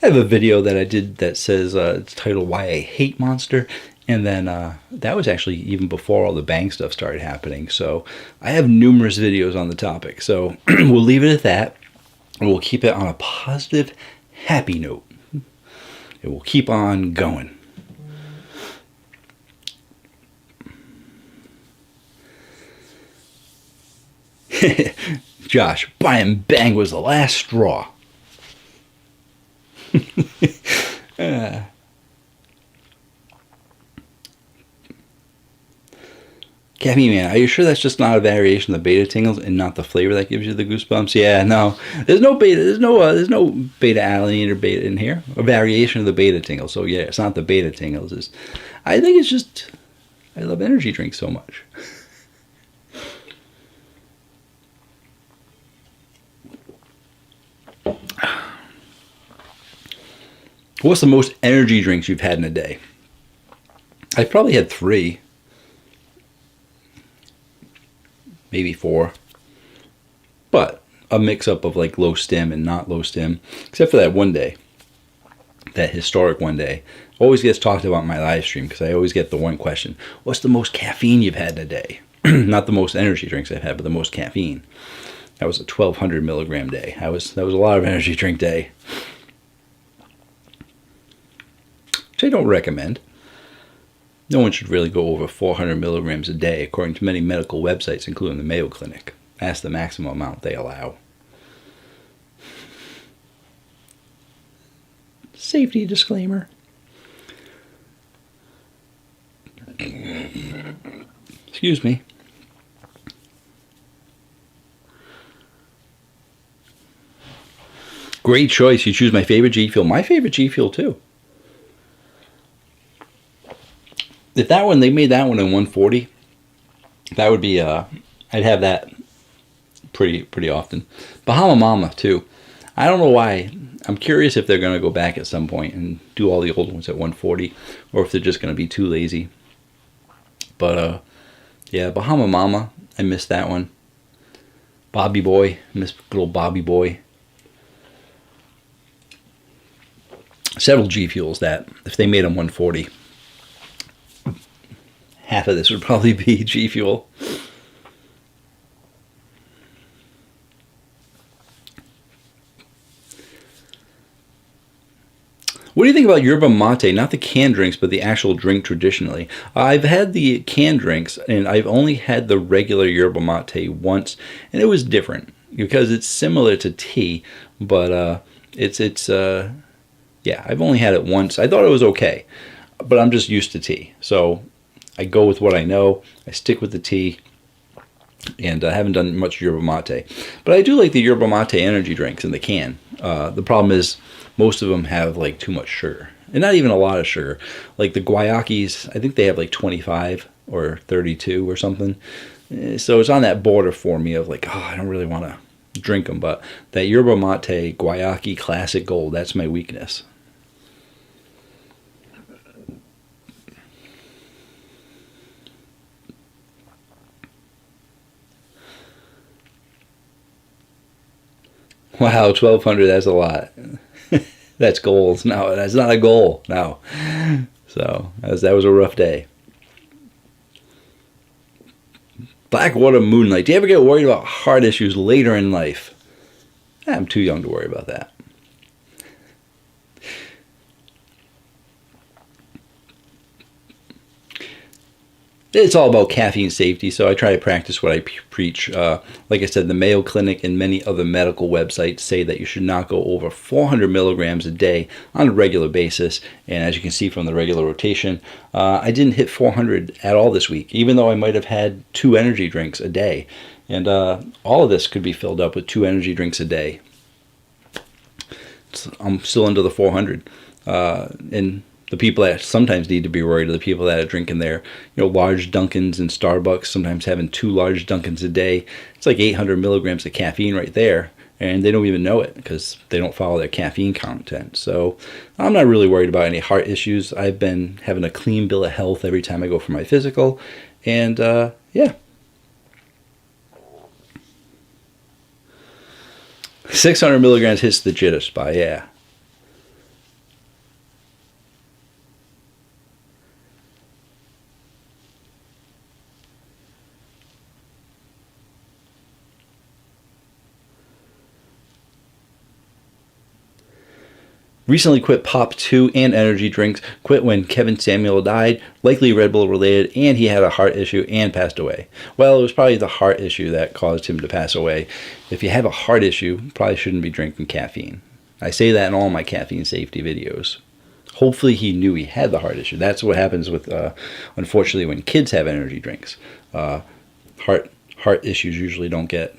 I have a video that I did that says it's titled Why I Hate Monster, and then that was actually even before all the bang stuff started happening. So I have numerous videos on the topic. So we'll leave it at that, and we'll keep it on a positive, happy note. It will keep on going. Josh, Buy and Bang was the last straw. Caffeine Man, are you sure that's just not a variation of the beta tingles and not the flavor that gives you the goosebumps? Yeah, no, there's no beta, there's no beta alanine or beta in here. A variation of the beta tingles. So yeah, it's not the beta tingles. I think it's just I love energy drinks so much. What's the most energy drinks you've had in a day? I've probably had 3. Maybe 4. But a mix-up of like low stim and not low stim. Except for that one day. That historic one day. Always gets talked about in my live stream because I always get the one question. What's the most caffeine you've had in a day? Not the most energy drinks I've had, but the most caffeine. That was a 1,200 milligram day. That was a lot of energy drink day. Which I don't recommend. No one should really go over 400 milligrams a day, according to many medical websites, including the Mayo Clinic. That's the maximum amount they allow. Safety disclaimer. Excuse me. Great choice. You choose my favorite G Fuel. My favorite G Fuel too. If that one, they made that one in 140, that would be, I'd have that pretty often. Bahama Mama too. I don't know why. I'm curious if they're going to go back at some point and do all the old ones at 140, or if they're just going to be too lazy. But, yeah, Bahama Mama, I missed that one. Bobby Boy, I miss good old Bobby Boy. Several G Fuels that, if they made them 140, half of this would probably be G Fuel. What do you think about yerba mate? Not the canned drinks, but the actual drink traditionally. I've had the canned drinks, and I've only had the regular yerba mate once, and it was different because it's similar to tea, but yeah, I've only had it once. I thought it was okay, but I'm just used to tea, so I go with what I know. I stick with the tea, and I haven't done much yerba mate. But I do like the yerba mate energy drinks in the can. The problem is most of them have like too much sugar, and not even a lot of sugar. Like the guayakis, I think they have like 25 or 32 or something. So it's on that border for me of like, oh, I don't really want to drink them. But that yerba mate guayaki classic gold, that's my weakness. Wow, 1,200, that's a lot. That's goals. No, that's not a goal. No. So, that was a rough day. Blackwater Moonlight. Do you ever get worried about heart issues later in life? I'm too young to worry about that. It's all about caffeine safety, so I try to practice what I preach. Like I said, the Mayo Clinic and many other medical websites say that you should not go over 400 milligrams a day on a regular basis. And as you can see from the regular rotation, I didn't hit 400 at all this week, even though I might have had 2 energy drinks a day. And all of this could be filled up with 2 energy drinks a day. I'm still under the 400. And the people that sometimes need to be worried are the people that are drinking their, large Dunkins and Starbucks, sometimes having 2 large Dunkins a day. It's like 800 milligrams of caffeine right there, and they don't even know it because they don't follow their caffeine content. So I'm not really worried about any heart issues. I've been having a clean bill of health every time I go for my physical, and yeah. 600 milligrams hits the jitter spot, yeah. Recently quit Pop 2 and energy drinks. Quit when Kevin Samuel died, likely Red Bull related, and he had a heart issue and passed away. Well, it was probably the heart issue that caused him to pass away. If you have a heart issue, you probably shouldn't be drinking caffeine. I say that in all my caffeine safety videos. Hopefully he knew he had the heart issue. That's what happens with, unfortunately, when kids have energy drinks. Heart issues usually don't get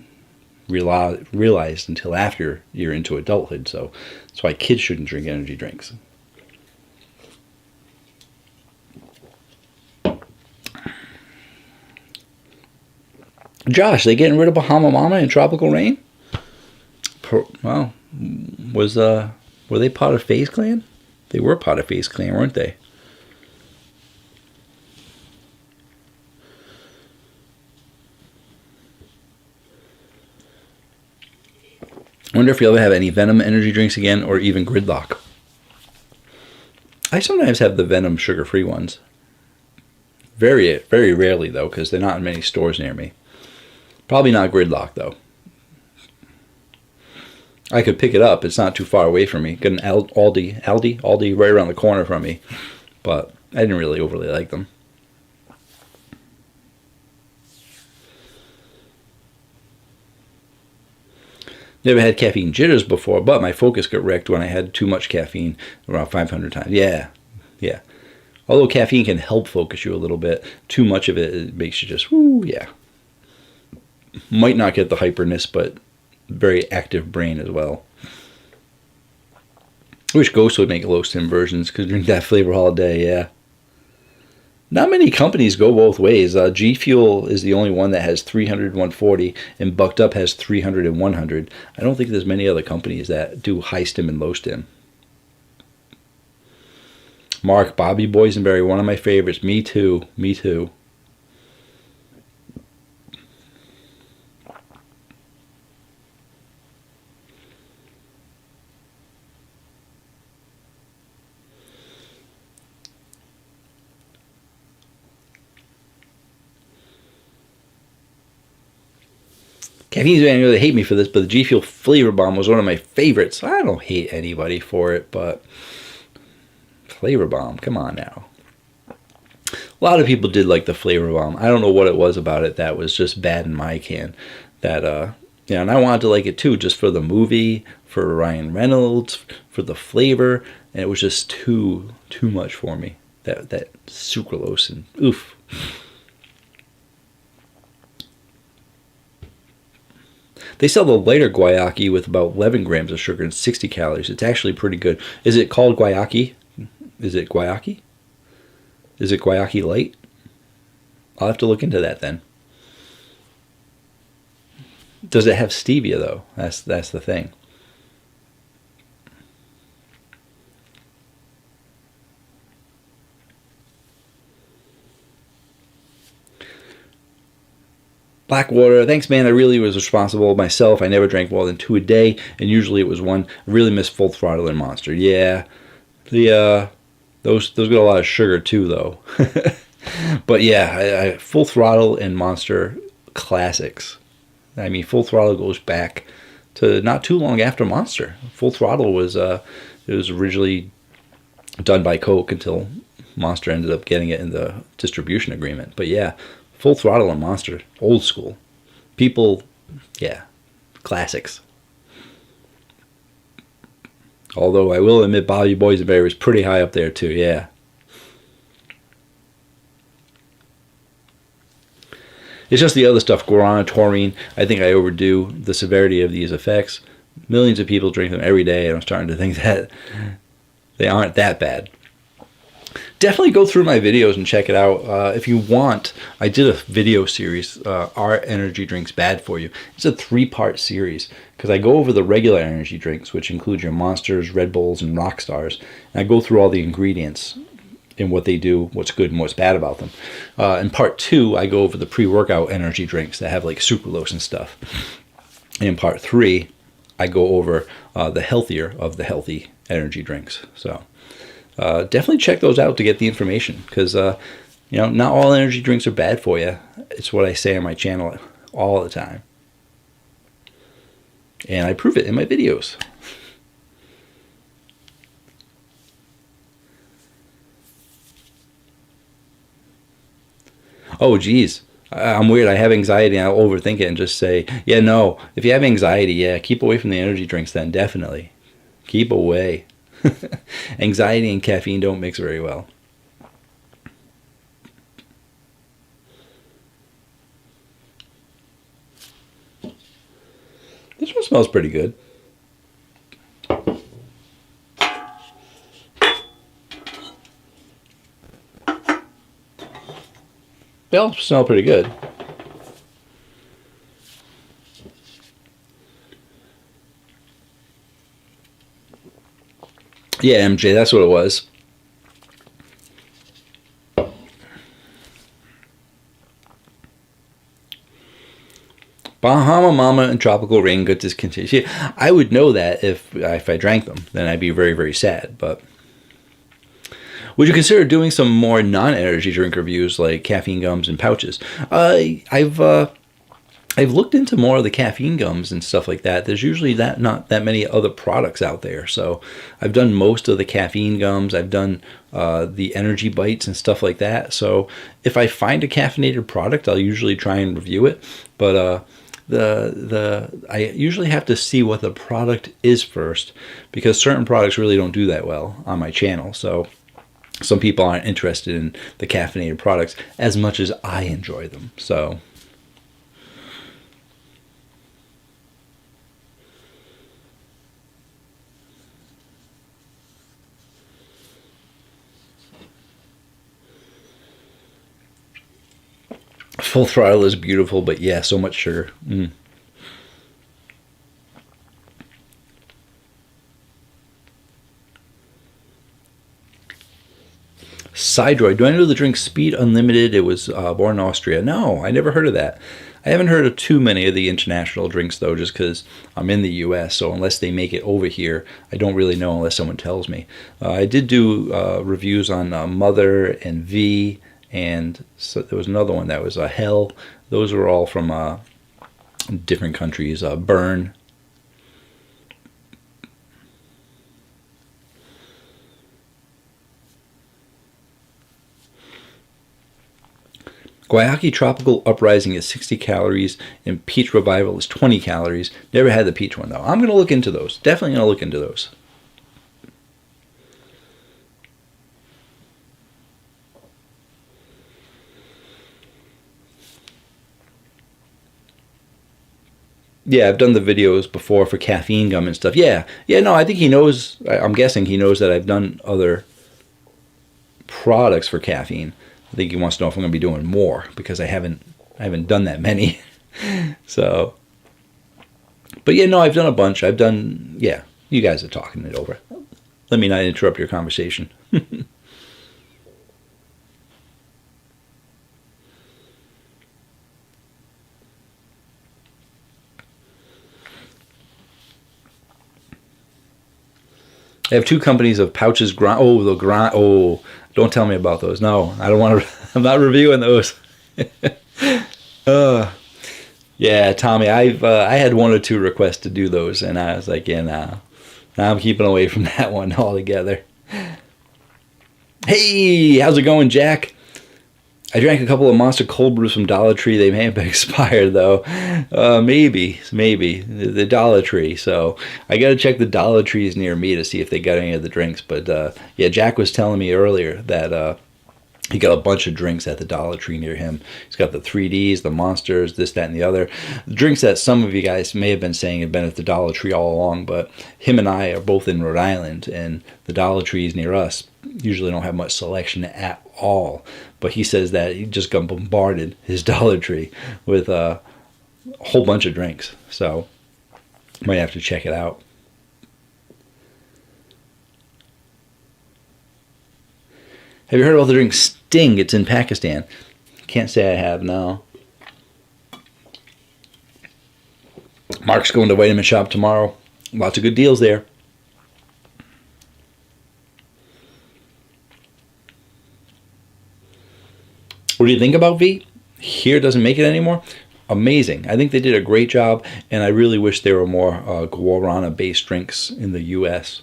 realized until after you're into adulthood, so that's why kids shouldn't drink energy drinks. Josh, they getting rid of Bahama Mama and Tropical Rain? Well, were they part of FaZe Clan? They were part of FaZe Clan, weren't they? I wonder if you'll ever have any Venom energy drinks again, or even Gridlock. I sometimes have the Venom sugar-free ones. Very, very rarely, though, because they're not in many stores near me. Probably not Gridlock, though. I could pick it up. It's not too far away from me. Got an Aldi right around the corner from me. But I didn't really overly like them. Never had caffeine jitters before, but my focus got wrecked when I had too much caffeine, around 500 times. Yeah. Although caffeine can help focus you a little bit, too much of it makes you just, whoo, yeah. Might not get the hyperness, but very active brain as well. I wish Ghost would make low stim versions, because drink that flavor all day, yeah. Not many companies go both ways. G Fuel is the only one that has 300 and 140, and Bucked Up has 300 and 100. I don't think there's many other companies that do high stim and low stim. Mark, Bobby Boysenberry, one of my favorites. Me too. Me too. Caffeine's going to really hate me for this, but the G Fuel Flavor Bomb was one of my favorites. I don't hate anybody for it, but Flavor Bomb, come on now. A lot of people did like the Flavor Bomb. I don't know what it was about it that was just bad in my can. That and I wanted to like it too, just for the movie, for Ryan Reynolds, for the flavor, and it was just too much for me. That sucralose and oof. They sell the lighter guayaki with about 11 grams of sugar and 60 calories. It's actually pretty good. Is it called guayaki? Is it guayaki? Is it guayaki light? I'll have to look into that then. Does it have stevia though? That's the thing. Blackwater, thanks man, I really was responsible myself. I never drank more than 2 a day, and usually it was 1. I really miss Full Throttle and Monster. Yeah, those got a lot of sugar too though. But yeah, I Full Throttle and Monster classics. I mean, Full Throttle goes back to not too long after Monster. Full Throttle was it was originally done by Coke until Monster ended up getting it in the distribution agreement. But yeah, Full Throttle and Monster, old school. People, yeah, classics. Although I will admit Bobby Boysenberry was pretty high up there too, yeah. It's just the other stuff, guarana, taurine. I think I overdo the severity of these effects. Millions of people drink them every day, and I'm starting to think that they aren't that bad. Definitely go through my videos and check it out. If you want, I did a video series, Are Energy Drinks Bad For You? It's a 3-part series, because I go over the regular energy drinks, which include your Monsters, Red Bulls, and Rockstars. And I go through all the ingredients and what they do, what's good and what's bad about them. In part 2, I go over the pre-workout energy drinks that have like sucralose and stuff. And in part 3, I go over the healthier of the healthy energy drinks. So definitely check those out to get the information, because not all energy drinks are bad for you. It's what I say on my channel all the time, and I prove it in my videos. Oh geez, I'm weird. I have anxiety and I'll overthink it and just say, yeah, no, if you have anxiety, yeah, keep away from the energy drinks then, definitely. Keep away. Anxiety and caffeine don't mix very well. This one smells pretty good. They all smell pretty good. Yeah, MJ, that's what it was. Bahama Mama and Tropical Rain got discontinued. See, I would know that if I drank them. Then I'd be very, very sad. But would you consider doing some more non-energy drink reviews like caffeine gums and pouches? I've looked into more of the caffeine gums and stuff like that. There's usually not that many other products out there. So I've done most of the caffeine gums. I've done the energy bites and stuff like that. So if I find a caffeinated product, I'll usually try and review it. But I usually have to see what the product is first, because certain products really don't do that well on my channel. So some people aren't interested in the caffeinated products as much as I enjoy them. So Full Throttle is beautiful, but yeah, so much sugar. Sidroid. Do I know the drink Speed Unlimited? It was born in Austria. No, I never heard of that. I haven't heard of too many of the international drinks, though, just because I'm in the U.S., so unless they make it over here, I don't really know unless someone tells me. I did do reviews on Mother and V, and so there was another one that was Hell. Those were all from different countries. Burn. Guayaki Tropical Uprising is 60 calories, and Peach Revival is 20 calories. Never had the peach one, though. I'm going to look into those. Definitely going to look into those. Yeah, I've done the videos before for caffeine gum and stuff. Yeah, no, I think he knows. I'm guessing he knows that I've done other products for caffeine. I think he wants to know if I'm going to be doing more because I haven't done that many. So, but yeah, no, I've done a bunch. Yeah, you guys are talking it over. Let me not interrupt your conversation. I have two companies of pouches. Oh, don't tell me about those. No, I don't want to. I'm not reviewing those. Yeah, Tommy, I had one or two requests to do those, and I was like, yeah, nah. Now I'm keeping away from that one altogether. Hey, how's it going, Jack? I drank a couple of Monster Cold Brews from Dollar Tree. They may have been expired, though. Maybe. The Dollar Tree. So I got to check the Dollar Trees near me to see if they got any of the drinks. But yeah, Jack was telling me earlier that he got a bunch of drinks at the Dollar Tree near him. He's got the 3Ds, the Monsters, this, that, and the other. The drinks that some of you guys may have been saying have been at the Dollar Tree all along, but him and I are both in Rhode Island, and the Dollar Trees near us usually don't have much selection at all. But he says that he just got bombarded, his Dollar Tree, with a whole bunch of drinks. So might have to check it out. Have you heard about the drink Sting? It's in Pakistan. Can't say I have, no. Mark's going to Vitamin Shop tomorrow. Lots of good deals there. What do you think about V? Here doesn't make it anymore. Amazing. I think they did a great job, and I really wish there were more guarana-based drinks in the U.S.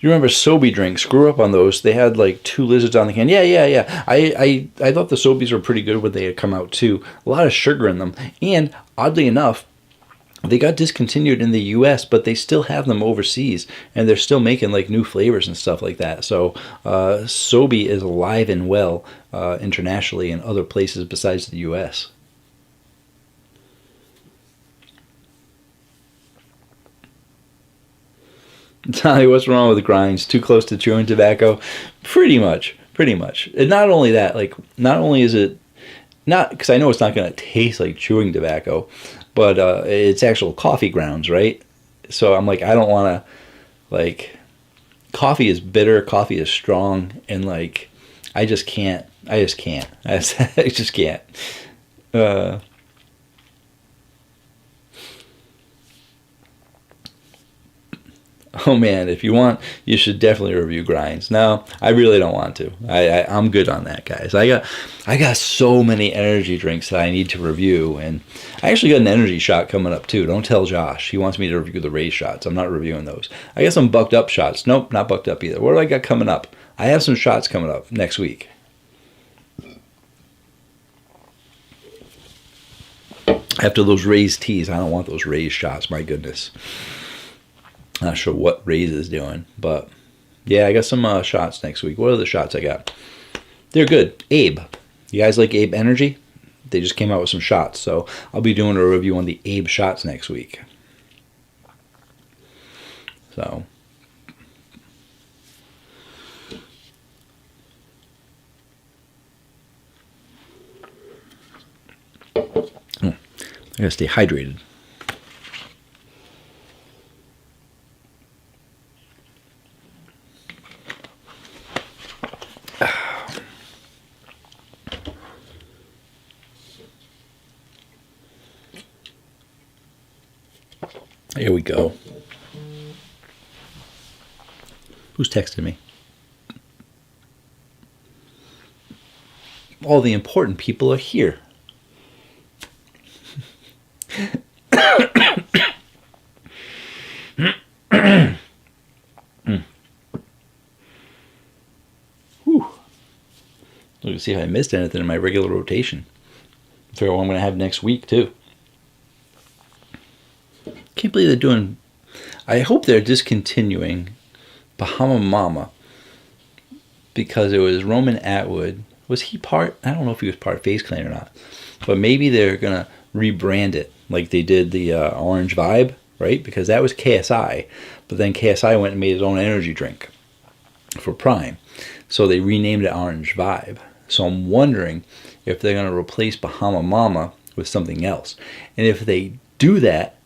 You remember Sobe drinks? Grew up on those. They had like 2 lizards on the can. Yeah. I thought the Sobeys were pretty good when they had come out too. A lot of sugar in them. And oddly enough, they got discontinued in the U.S., but they still have them overseas. And they're still making like new flavors and stuff like that. So Sobe is alive and well internationally in other places besides the U.S. Tommy, what's wrong with grinds? Too close to chewing tobacco? Pretty much. And not only that, not only is it not, because I know it's not going to taste like chewing tobacco, but it's actual coffee grounds, right? So I'm like, I don't want to, coffee is bitter, coffee is strong, and I just can't. I just can't. Oh man, if you want, you should definitely review grinds. No, I really don't want to. I'm good on that, guys. I got so many energy drinks that I need to review, and I actually got an energy shot coming up too. Don't tell Josh. He wants me to review the Ray shots. I'm not reviewing those. I got some bucked up shots. Nope, not bucked up either. What do I got coming up? I have some shots coming up next week. After those raised teas, I don't want those raised shots. My goodness. Not sure what Raise is doing, but yeah, I got some shots next week. What are the shots I got? They're good. Abe. You guys like Abe Energy? They just came out with some shots, so I'll be doing a review on the Abe shots next week. So, I gotta stay hydrated. Here we go. Who's texting me? All the important people are here. Look to see if I missed anything in my regular rotation. Figure out what I'm going to have next week, too. Can't believe they're doing... I hope they're discontinuing Bahama Mama because it was Roman Atwood. Was he part? I don't know if he was part of FaZe Clan or not. But maybe they're going to rebrand it like they did the Orange Vibe, right? Because that was KSI. But then KSI went and made his own energy drink for Prime. So they renamed it Orange Vibe. So I'm wondering if they're going to replace Bahama Mama with something else. And if they do that,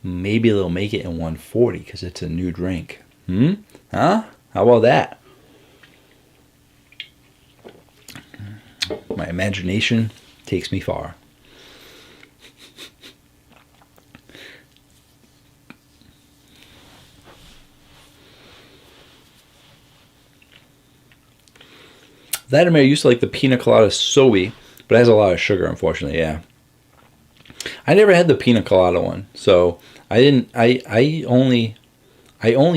maybe they'll make it in 140 because it's a new drink. Huh? How about that? My imagination takes me far. Vladimir used to like the pina colada soy, but it has a lot of sugar, unfortunately. Yeah, I never had the pina colada one, so I didn't. I only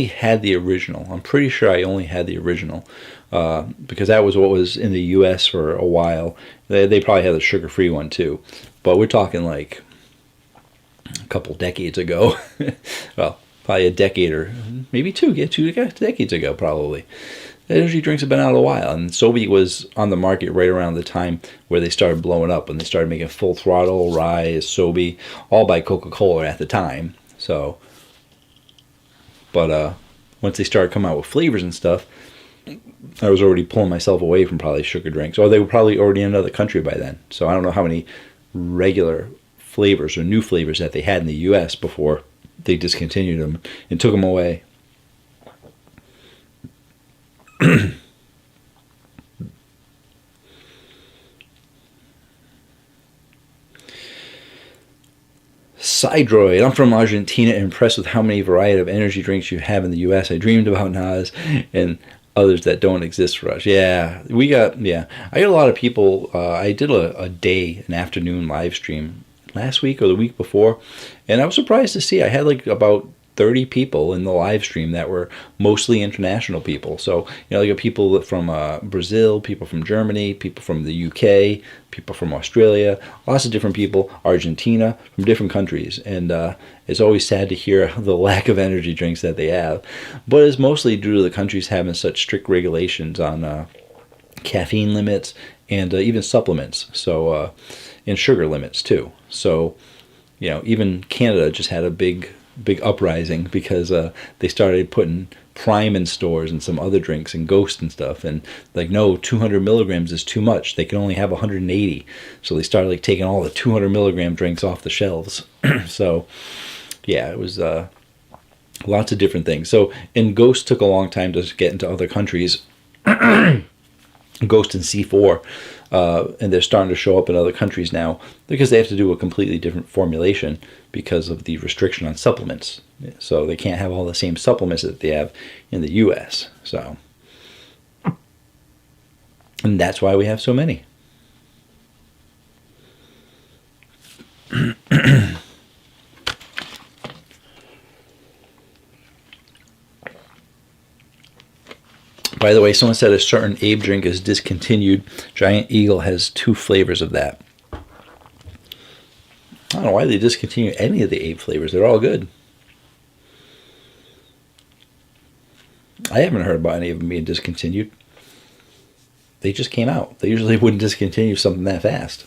had the original. I'm pretty sure I only had the original because that was what was in the U.S. for a while. They probably had the sugar-free one too, but we're talking like a couple decades ago. Well, probably a decade or maybe two decades ago, probably. Energy drinks have been out a while, and Sobe was on the market right around the time where they started blowing up, when they started making Full Throttle, Rise, Sobe, all by Coca-Cola at the time. So, but once they started coming out with flavors and stuff, I was already pulling myself away from probably sugar drinks, or they were probably already in another country by then. So I don't know how many regular flavors or new flavors that they had in the U.S. before they discontinued them and took them away. Sidroid, I'm from Argentina, impressed with how many variety of energy drinks you have in the U.S. I dreamed about Nas and others that don't exist for us. I got a lot of people. I did an afternoon live stream last week or the week before, and I was surprised to see I had like about 30 people in the live stream that were mostly international people. So, you got people from Brazil, people from Germany, people from the UK, people from Australia, lots of different people, Argentina, from different countries. And it's always sad to hear the lack of energy drinks that they have. But it's mostly due to the countries having such strict regulations on caffeine limits and even supplements. So, and sugar limits too. So, even Canada just had a big uprising because they started putting Prime in stores and some other drinks and Ghost and stuff, and like, no, 200 milligrams is too much. They can only have 180. So they started like taking all the 200 milligram drinks off the shelves. So yeah, it was lots of different things. So, and Ghost took a long time to get into other countries. Ghost and C4, and they're starting to show up in other countries now because they have to do a completely different formulation because of the restriction on supplements. So they can't have all the same supplements that they have in the U.S. So, and that's why we have so many. By the way, someone said a certain Abe drink is discontinued. Giant Eagle has 2 flavors of that. I don't know why they discontinue any of the Abe flavors. They're all good. I haven't heard about any of them being discontinued. They just came out. They usually wouldn't discontinue something that fast.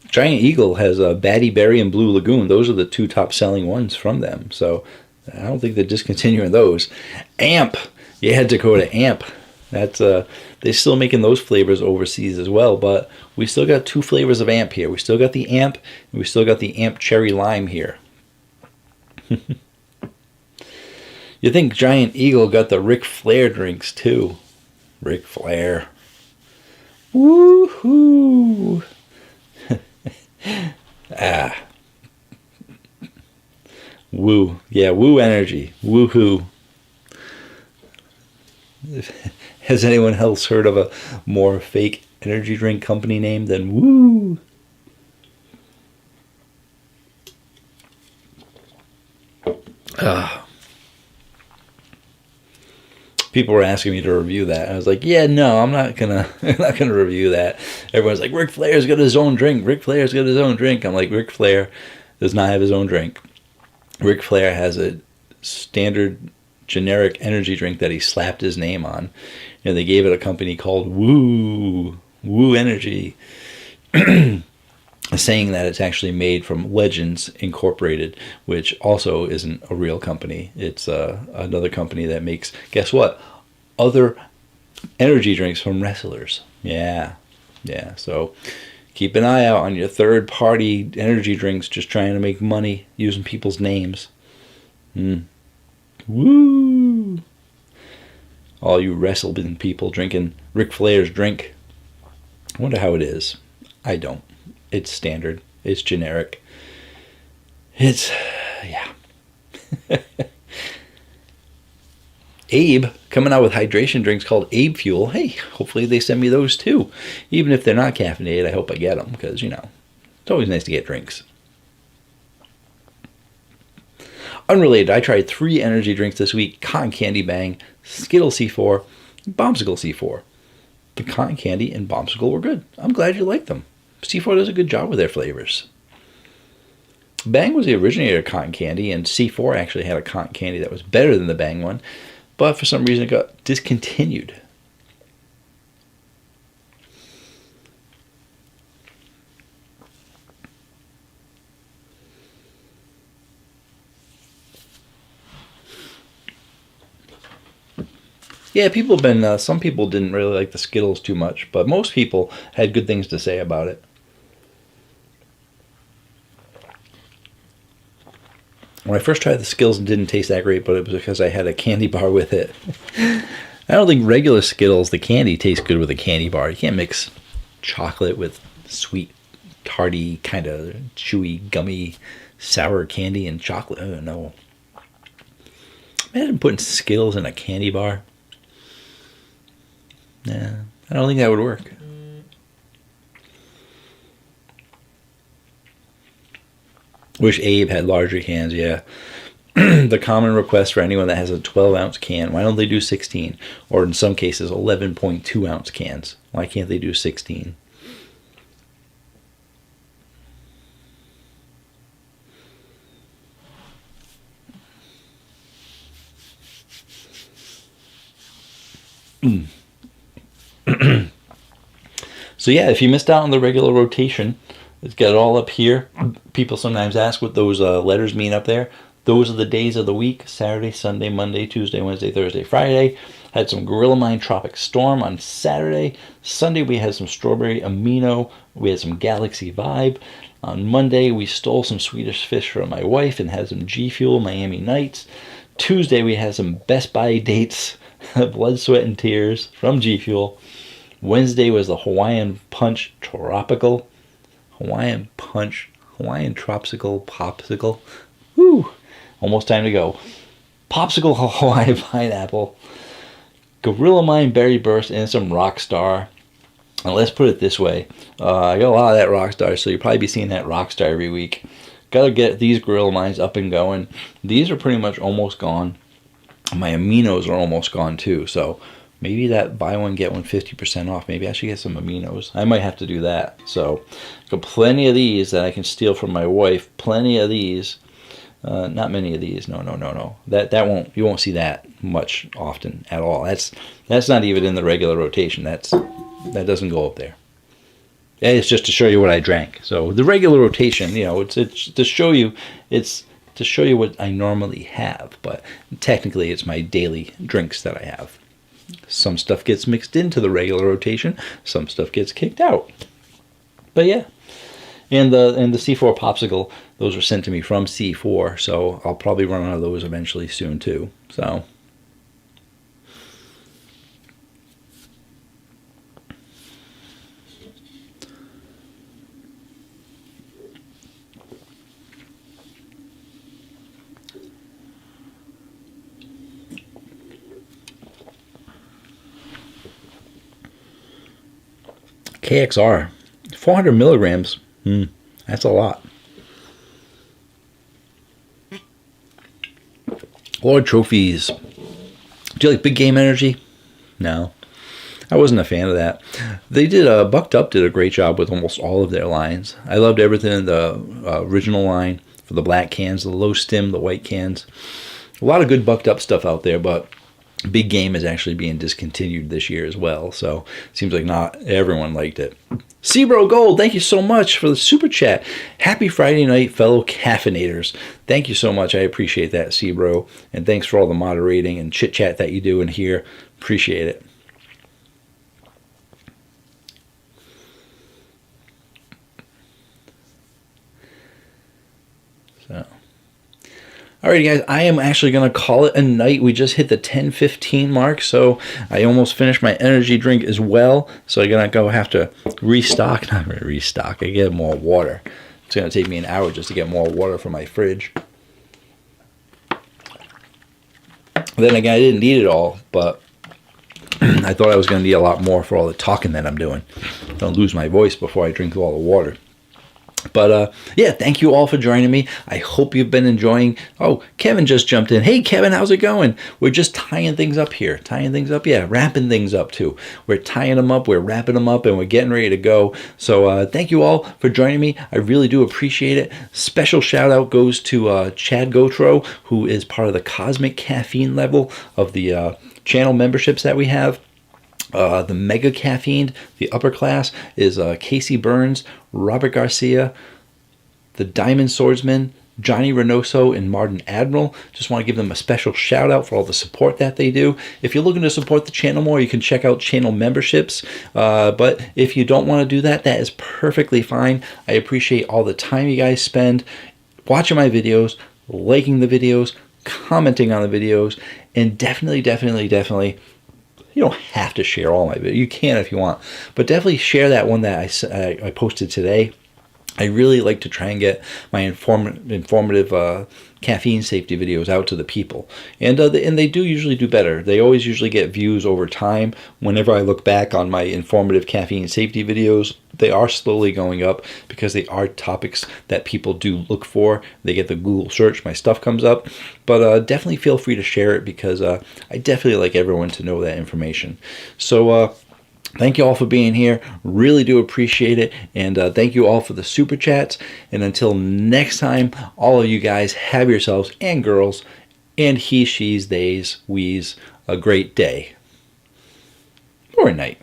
Giant Eagle has a Batty Berry and Blue Lagoon. Those are the two top selling ones from them. So I don't think they're discontinuing those. Amp. Yeah, Dakota, Amp. That's they're still making those flavors overseas as well, but we still got two flavors of Amp here. We still got the Amp, and we still got the Amp Cherry Lime here. You think Giant Eagle got the Ric Flair drinks too? Ric Flair. Woohoo! Ah. Woo. Yeah, woo energy. Woohoo. Has anyone else heard of a more fake energy drink company name than Woo? People were asking me to review that. I was like, yeah, no, I'm not gonna review that. Everyone's like, Ric Flair's got his own drink. Ric Flair's got his own drink. I'm like, Ric Flair does not have his own drink. Ric Flair has a standard generic energy drink that he slapped his name on. And they gave it a company called Woo Energy, saying that it's actually made from Legends Incorporated, which also isn't a real company. It's another company that makes, guess what, other energy drinks from wrestlers. Yeah. So keep an eye out on your third-party energy drinks just trying to make money using people's names. Woo! All you wrestling people drinking Ric Flair's drink. I wonder how it is. I don't. It's standard. It's generic. It's, yeah. Abe coming out with hydration drinks called Abe Fuel. Hey, hopefully they send me those too. Even if they're not caffeinated, I hope I get them because, you know, it's always nice to get drinks. Unrelated, I tried 3 energy drinks this week. Cotton Candy Bang, Skittles C4, Bombsicle C4. The Cotton Candy and Bombsicle were good. I'm glad you like them. C4 does a good job with their flavors. Bang was the originator of Cotton Candy, and C4 actually had a Cotton Candy that was better than the Bang one, but for some reason it got discontinued. Yeah, people have been, some people didn't really like the Skittles too much, but most people had good things to say about it. When I first tried the Skittles, it didn't taste that great, but it was because I had a candy bar with it. I don't think regular Skittles, the candy, tastes good with a candy bar. You can't mix chocolate with sweet, tarty, kind of chewy, gummy, sour candy and chocolate. I don't know. Imagine putting Skittles in a candy bar. Yeah, I don't think that would work. Wish Abe had larger cans, yeah. The common request for anyone that has a 12-ounce can, why don't they do 16? Or in some cases, 11.2-ounce cans. Why can't they do 16? So yeah, if you missed out on the regular rotation, it's got it all up here. People sometimes ask what those letters mean up there. Those are the days of the week: Saturday, Sunday, Monday, Tuesday, Wednesday, Thursday, Friday. Had some Gorilla Mine Tropic Storm on Saturday. Sunday we had some Strawberry Amino. We had some Galaxy Vibe. On Monday we stole some Swedish Fish from my wife and had some G Fuel Miami Nights. Tuesday we had some Best Buy Dates, Blood, Sweat, and Tears from G Fuel. Wednesday was the Hawaiian Punch Tropical. Hawaiian Tropsicle Popsicle. Woo! Almost time to go. Popsicle Hawaiian Pineapple. Gorilla Mine Berry Burst and some Rockstar. And let's put it this way. I got a lot of that Rockstar, so you'll probably be seeing that Rockstar every week. Gotta get these Gorilla Mines up and going. These are pretty much almost gone. My aminos are almost gone too, so maybe that buy one get one 50% off. Maybe I should get some aminos. I might have to do that. So got plenty of these that I can steal from my wife. Plenty of these. Not many of these. No. That won't, you won't see that much often at all. That's not even in the regular rotation. That doesn't go up there. It's just to show you what I drank. So the regular rotation, you know, it's to show you, it's to show you what I normally have, but technically it's my daily drinks that I have. Some stuff gets mixed into the regular rotation, some stuff gets kicked out. But yeah. And the C4 popsicle, those were sent to me from C4, so I'll probably run out of those eventually soon too. So KXR, 400 milligrams. That's a lot. Lord Trophies. Do you like Big Game Energy? No. I wasn't a fan of that. They did, Bucked Up did a great job with almost all of their lines. I loved everything in the original line for the black cans, the low stim, the white cans. A lot of good Bucked Up stuff out there, but Big Game is actually being discontinued this year as well, so it seems like not everyone liked it. Sebro Gold, thank you so much for the super chat. Happy Friday night, fellow caffeinators. Thank you so much. I appreciate that, Sebro, and thanks for all the moderating and chit chat that you do in here. Appreciate it. So. Alrighty guys, I am actually going to call it a night. We just hit the 10:15 mark, so I almost finished my energy drink as well. So I'm going to have to restock. Not really restock, I get more water. It's going to take me an hour just to get more water from my fridge. Then again, I didn't need it all, but I thought I was going to need a lot more for all the talking that I'm doing. Don't lose my voice before I drink all the water. But yeah, thank you all for joining me. I hope you've been enjoying. Oh, Kevin just jumped in. Hey, Kevin, how's it going? We're just tying things up here. Tying things up? Yeah, wrapping things up too. We're tying them up, we're wrapping them up, and we're getting ready to go. So thank you all for joining me. I really do appreciate it. Special shout out goes to Chad Gotro, who is part of the Cosmic Caffeine level of the channel memberships that we have. The Mega Caffeine, the upper class, is Casey Burns, Robert Garcia, the Diamond Swordsman, Johnny Reynoso, and Martin Admiral. Just want to give them a special shout out for all the support that they do. If you're looking to support the channel more, you can check out channel memberships. But if you don't want to do that, that is perfectly fine. I appreciate all the time you guys spend watching my videos, liking the videos, commenting on the videos, and definitely you don't have to share all my videos. You can if you want, but definitely share that one that I posted today. I really like to try and get my informative caffeine safety videos out to the people, and they do usually do better. They always usually get views over time. Whenever I look back on my informative caffeine safety videos, they are slowly going up because they are topics that people do look for. They get the Google search, my stuff comes up. But definitely feel free to share it because I definitely like everyone to know that information. So thank you all for being here. Really do appreciate it. And thank you all for the super chats. And until next time, all of you guys have yourselves and girls and he, she's, theys, we's a great day or night.